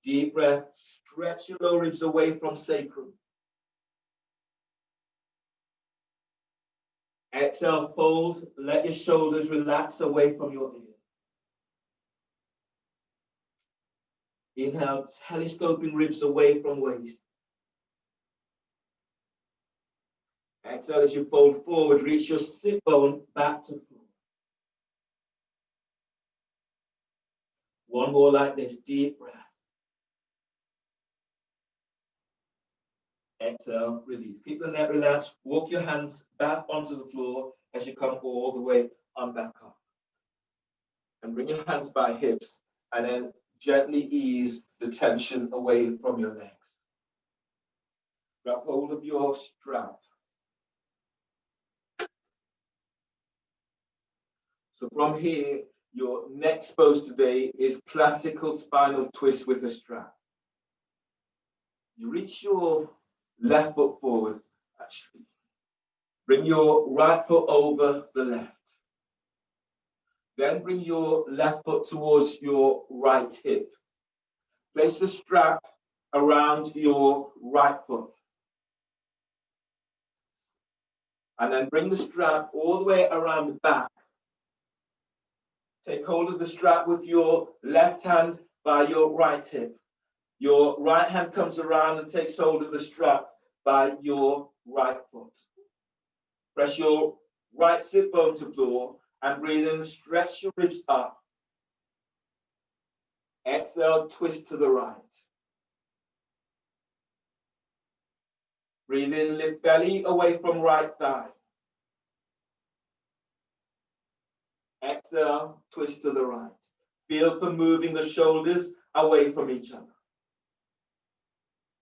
S2: Deep breath. Stretch your low ribs away from sacrum. Exhale, fold. Let your shoulders relax away from your ear. Inhale, telescoping ribs away from waist. Exhale, as you fold forward, reach your sit bone back to floor. One more like this, deep breath. Exhale, release. Keep the neck relaxed. Walk your hands back onto the floor as you come all the way on back up. And bring your hands by hips and then gently ease the tension away from your legs. Grab hold of your strap. So from here, your next pose today is classical spinal twist with a strap. You reach your left foot forward, actually. Bring your right foot over the left. Then bring your left foot towards your right hip. Place the strap around your right foot. And then bring the strap all the way around the back. Take hold of the strap with your left hand by your right hip. Your right hand comes around and takes hold of the strap by your right foot. Press your right sit bone to floor and breathe in, stretch your ribs up. Exhale, twist to the right. Breathe in, lift belly away from right thigh. Exhale, twist to the right. Feel for moving the shoulders away from each other.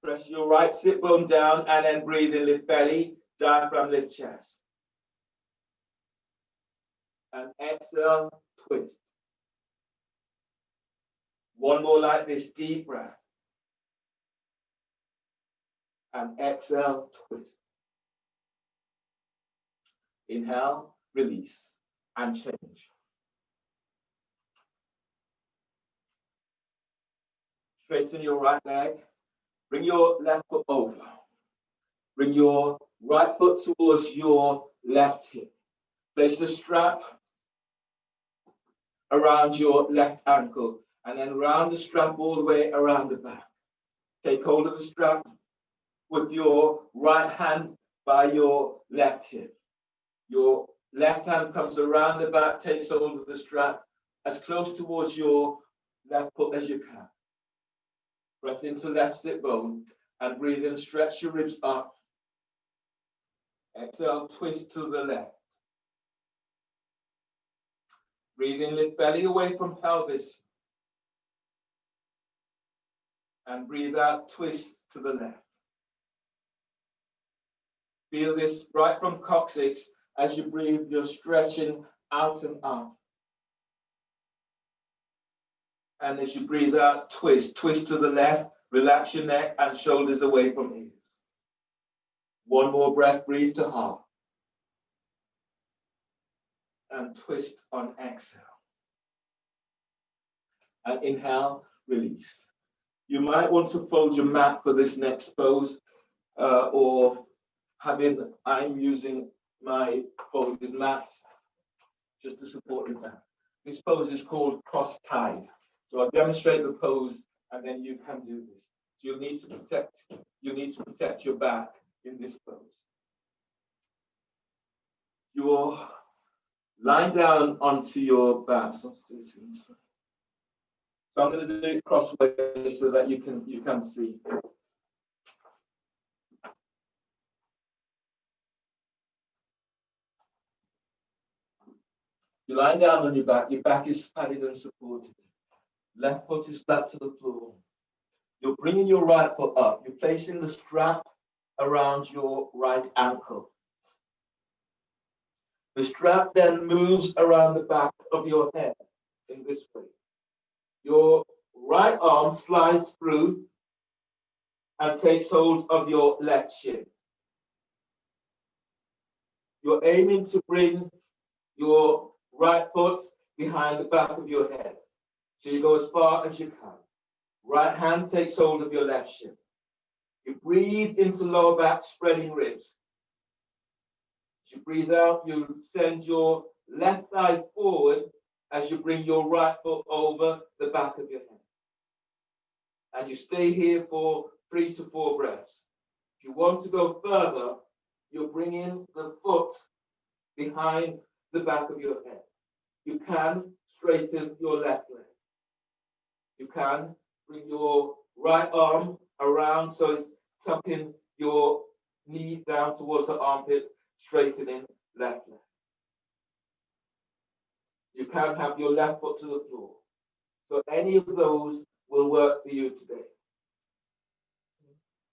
S2: Press your right sit bone down and then breathe in, lift belly, diaphragm, lift chest. And exhale, twist. One more like this, deep breath. And exhale, twist. Inhale, release, and change. Straighten your right leg. Bring your left foot over. Bring your right foot towards your left hip. Place the strap around your left ankle and then round the strap all the way around the back. Take hold of the strap with your right hand by your left hip. Your left hand comes around the back, takes hold of the strap as close towards your left foot as you can. Press into left sit bone and breathe in, stretch your ribs up. Exhale, twist to the left. Breathe in, lift belly away from pelvis. And breathe out, twist to the left. Feel this right from coccyx. As you breathe, you're stretching out and up. And as you breathe out, twist. Twist to the left. Relax your neck and shoulders away from ears. One more breath, breathe to heart. And twist on exhale. And inhale, release. You might want to fold your mat for this next pose, or I'm using my folded mat just to support your back. This pose is called cross-tied. So I'll demonstrate the pose and then you can do this. So you need to protect your back in this pose. You're lying down onto your back. So I'm going to do it crossways so that you can see. You're lying down on your back is padded and supported. Left foot is flat to the floor. You're bringing your right foot up. You're placing the strap around your right ankle. The strap then moves around the back of your head in this way. Your right arm slides through and takes hold of your left shin. You're aiming to bring your right foot behind the back of your head. So you go as far as you can. Right hand takes hold of your left shin. You breathe into lower back, spreading ribs. As you breathe out, you send your left thigh forward as you bring your right foot over the back of your head. And you stay here for 3 to 4 breaths. If you want to go further, you're bringing the foot behind the back of your head. You can straighten your left leg. You can bring your right arm around so it's tucking your knee down towards the armpit, straightening left leg. You can have your left foot to the floor. So any of those will work for you today.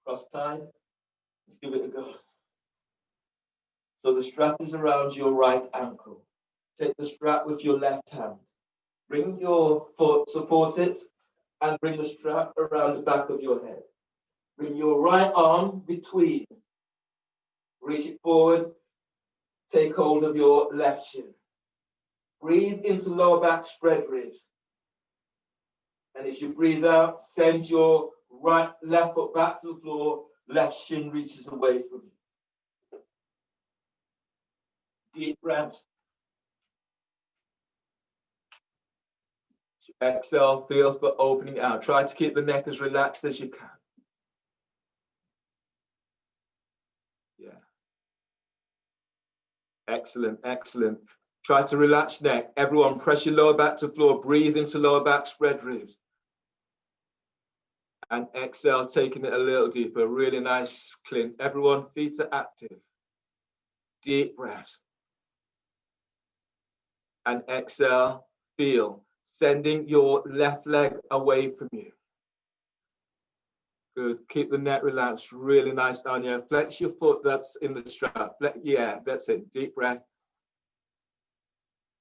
S2: Cross tied. Let's give it a go. So the strap is around your right ankle. Take the strap with your left hand. Bring your foot, support it, and bring the strap around the back of your head. Bring your right arm between. Reach it forward. Take hold of your left shin. Breathe into lower back, spread ribs. And as you breathe out, send your left foot back to the floor. Left shin reaches away from you. Deep breaths. Exhale, feel for opening out. Try to keep the neck as relaxed as you can. Yeah. Excellent, excellent. Try to relax neck. Everyone, press your lower back to the floor. Breathe into lower back, spread ribs. And exhale, taking it a little deeper. Really nice clean. Everyone, feet are active. Deep breaths. And exhale, feel. Sending your left leg away from you. Good. Keep the neck relaxed. Really nice down here. Flex your foot that's in the strap. Yeah, that's it. Deep breath.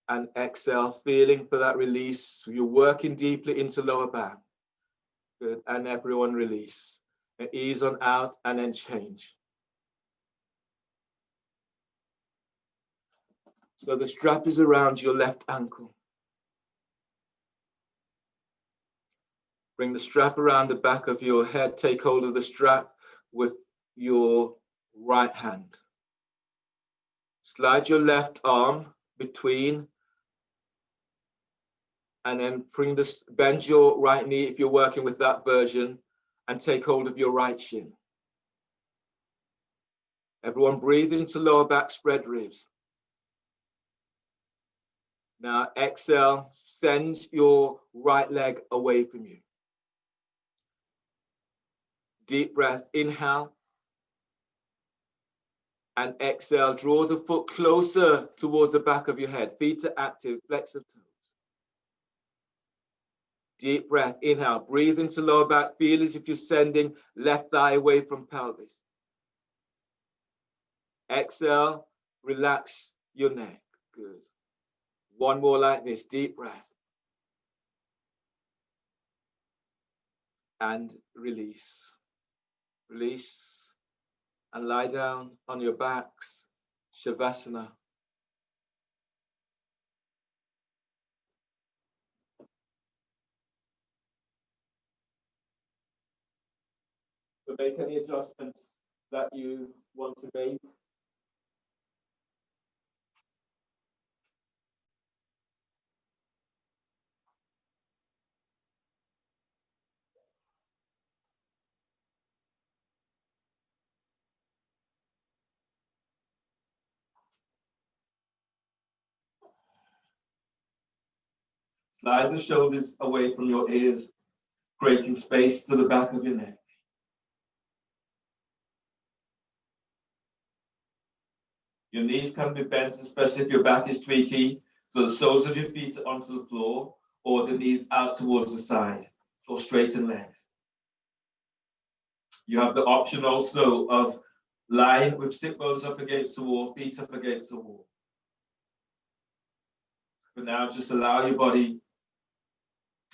S2: And exhale, feeling for that release. You're working deeply into lower back. Good. And everyone release. And ease on out and then change. So the strap is around your left ankle.
S1: Bring the strap around the back of your head. Take hold of the strap with your right hand. Slide your left arm between, and then bend your right knee if you're working with that version, and take hold of your right shin. Everyone breathe into lower back, spread ribs. Now exhale, send your right leg away from you. Deep breath, inhale. And exhale, draw the foot closer towards the back of your head. Feet are active, flex the toes. Deep breath, inhale, breathe into lower back. Feel as if you're sending left thigh away from pelvis. Exhale, relax your neck. Good. One more like this, deep breath. And release. Release and lie down on your backs, Shavasana. So make any adjustments that you want to make. Slide the shoulders away from your ears, creating space to the back of your neck. Your knees can be bent, especially if your back is tweaky, so the soles of your feet are onto the floor, or the knees out towards the side, or straighten legs. You have the option also of lying with sit bones up against the wall, feet up against the wall. But now just allow your body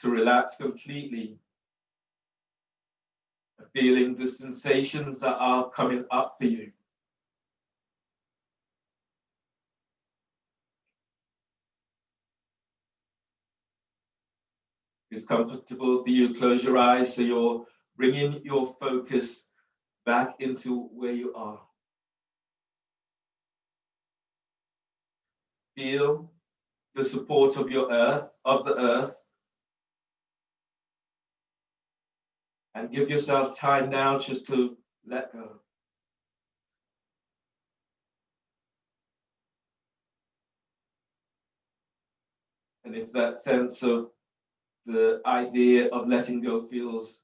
S1: to relax completely, feeling the sensations that are coming up for you. If it's comfortable for you, close your eyes so you're bringing your focus back into where you are. Feel the support of the earth, and give yourself time now just to let go. And if that sense of the idea of letting go feels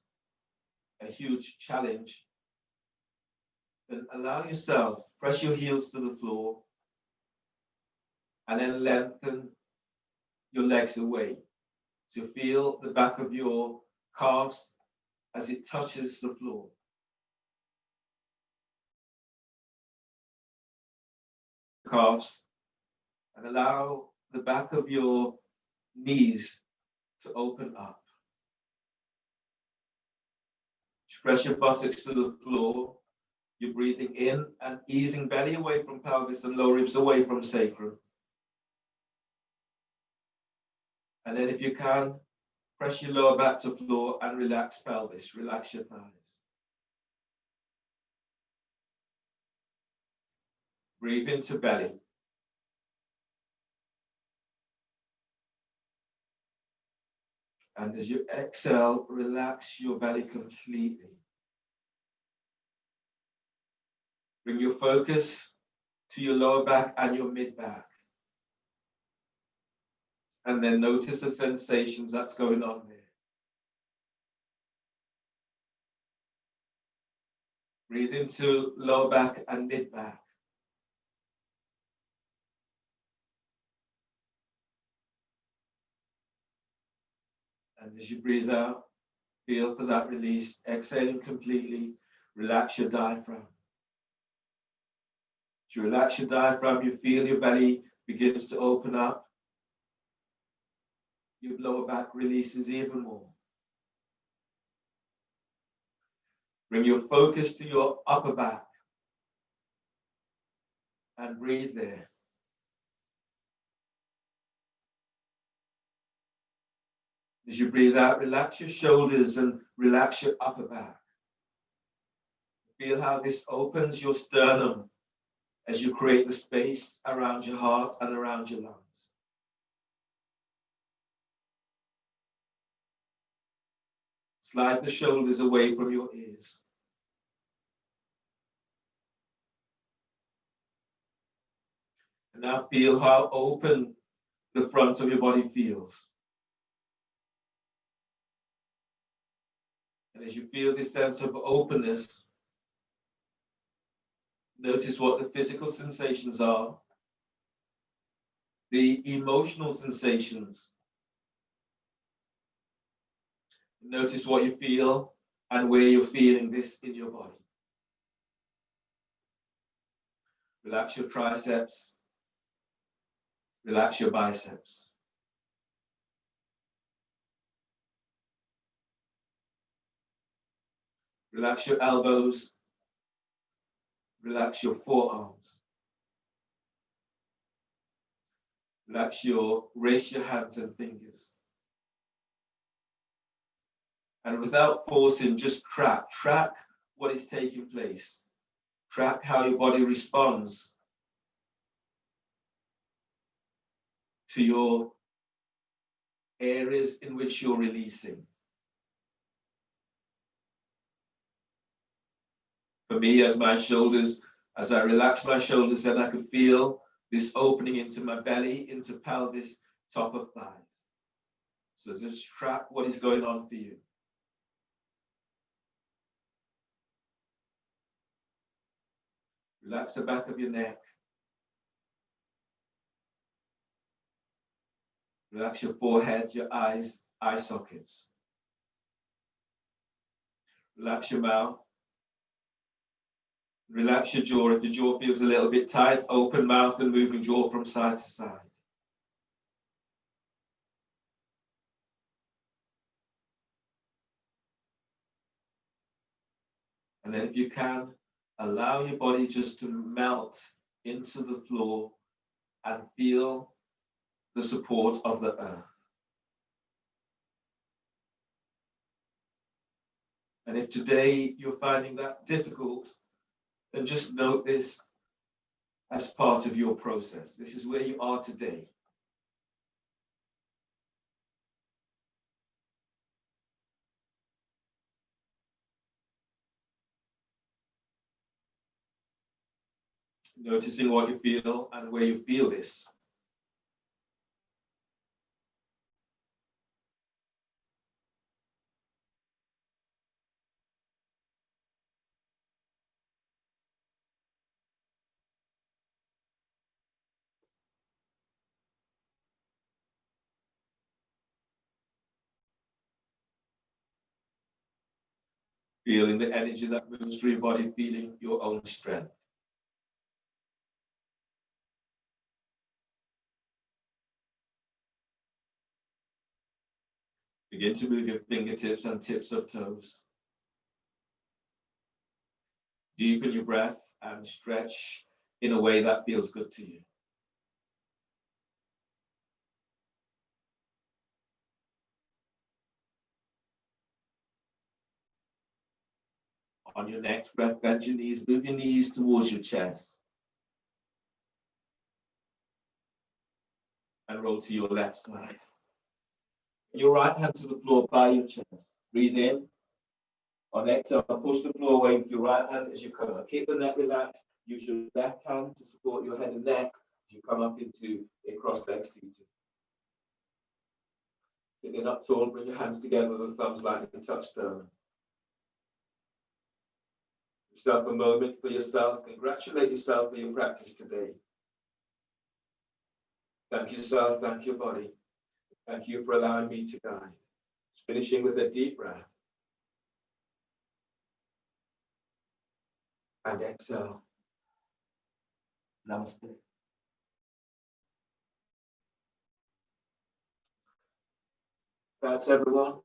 S1: a huge challenge, then allow yourself, press your heels to the floor, and then lengthen your legs away. So feel the back of your calves as it touches the floor. Calves, and allow the back of your knees to open up. Press your buttocks to the floor. You're breathing in and easing belly away from pelvis and lower ribs away from sacrum. And then if you can, press your lower back to floor and relax pelvis, relax your thighs. Breathe into belly. And as you exhale, relax your belly completely. Bring your focus to your lower back and your mid back. And then notice the sensations that's going on there. Breathe into lower back and mid back. And as you breathe out, feel for that release, exhaling completely, relax your diaphragm. As you relax your diaphragm, you feel your belly begins to open up. Your lower back releases even more. Bring your focus to your upper back and breathe there. As you breathe out, relax your shoulders and relax your upper back. Feel how this opens your sternum as you create the space around your heart and around your lungs. Slide the shoulders away from your ears. And now feel how open the front of your body feels. And as you feel this sense of openness, notice what the physical sensations are, the emotional sensations. Notice what you feel and where you're feeling this in your body. Relax your triceps. Relax your biceps. Relax your elbows. Relax your forearms. Relax your wrists, your hands and fingers. And without forcing, just track what is taking place. Track how your body responds to your areas in which you're releasing. For me, as I relax my shoulders, then I could feel this opening into my belly, into pelvis, top of thighs. So just track what is going on for you. Relax the back of your neck. Relax your forehead, your eyes, eye sockets. Relax your mouth. Relax your jaw. If your jaw feels a little bit tight, open mouth and moving jaw from side to side. And then if you can, allow your body just to melt into the floor and feel the support of the earth. And if today you're finding that difficult, then just note this as part of your process. This is where you are today. Noticing what you feel and where you feel this. Feeling the energy that moves through your body, feeling your own strength. Begin to move your fingertips and tips of toes. Deepen your breath and stretch in a way that feels good to you. On your next breath, bend your knees, move your knees towards your chest. And roll to your left side. Your right hand to the floor by your chest. Breathe in. On exhale, push the floor away with your right hand as you come up. Keep the neck relaxed. Use your left hand to support your head and neck as you come up into a cross-legged seated. Sitting up tall, bring your hands together, the thumbs lightly touch sternum. Yourself a moment for yourself. Congratulate yourself for your practice today. Thank yourself, thank your body. Thank you for allowing me to guide. Finishing with a deep breath. And exhale. Namaste. That's everyone.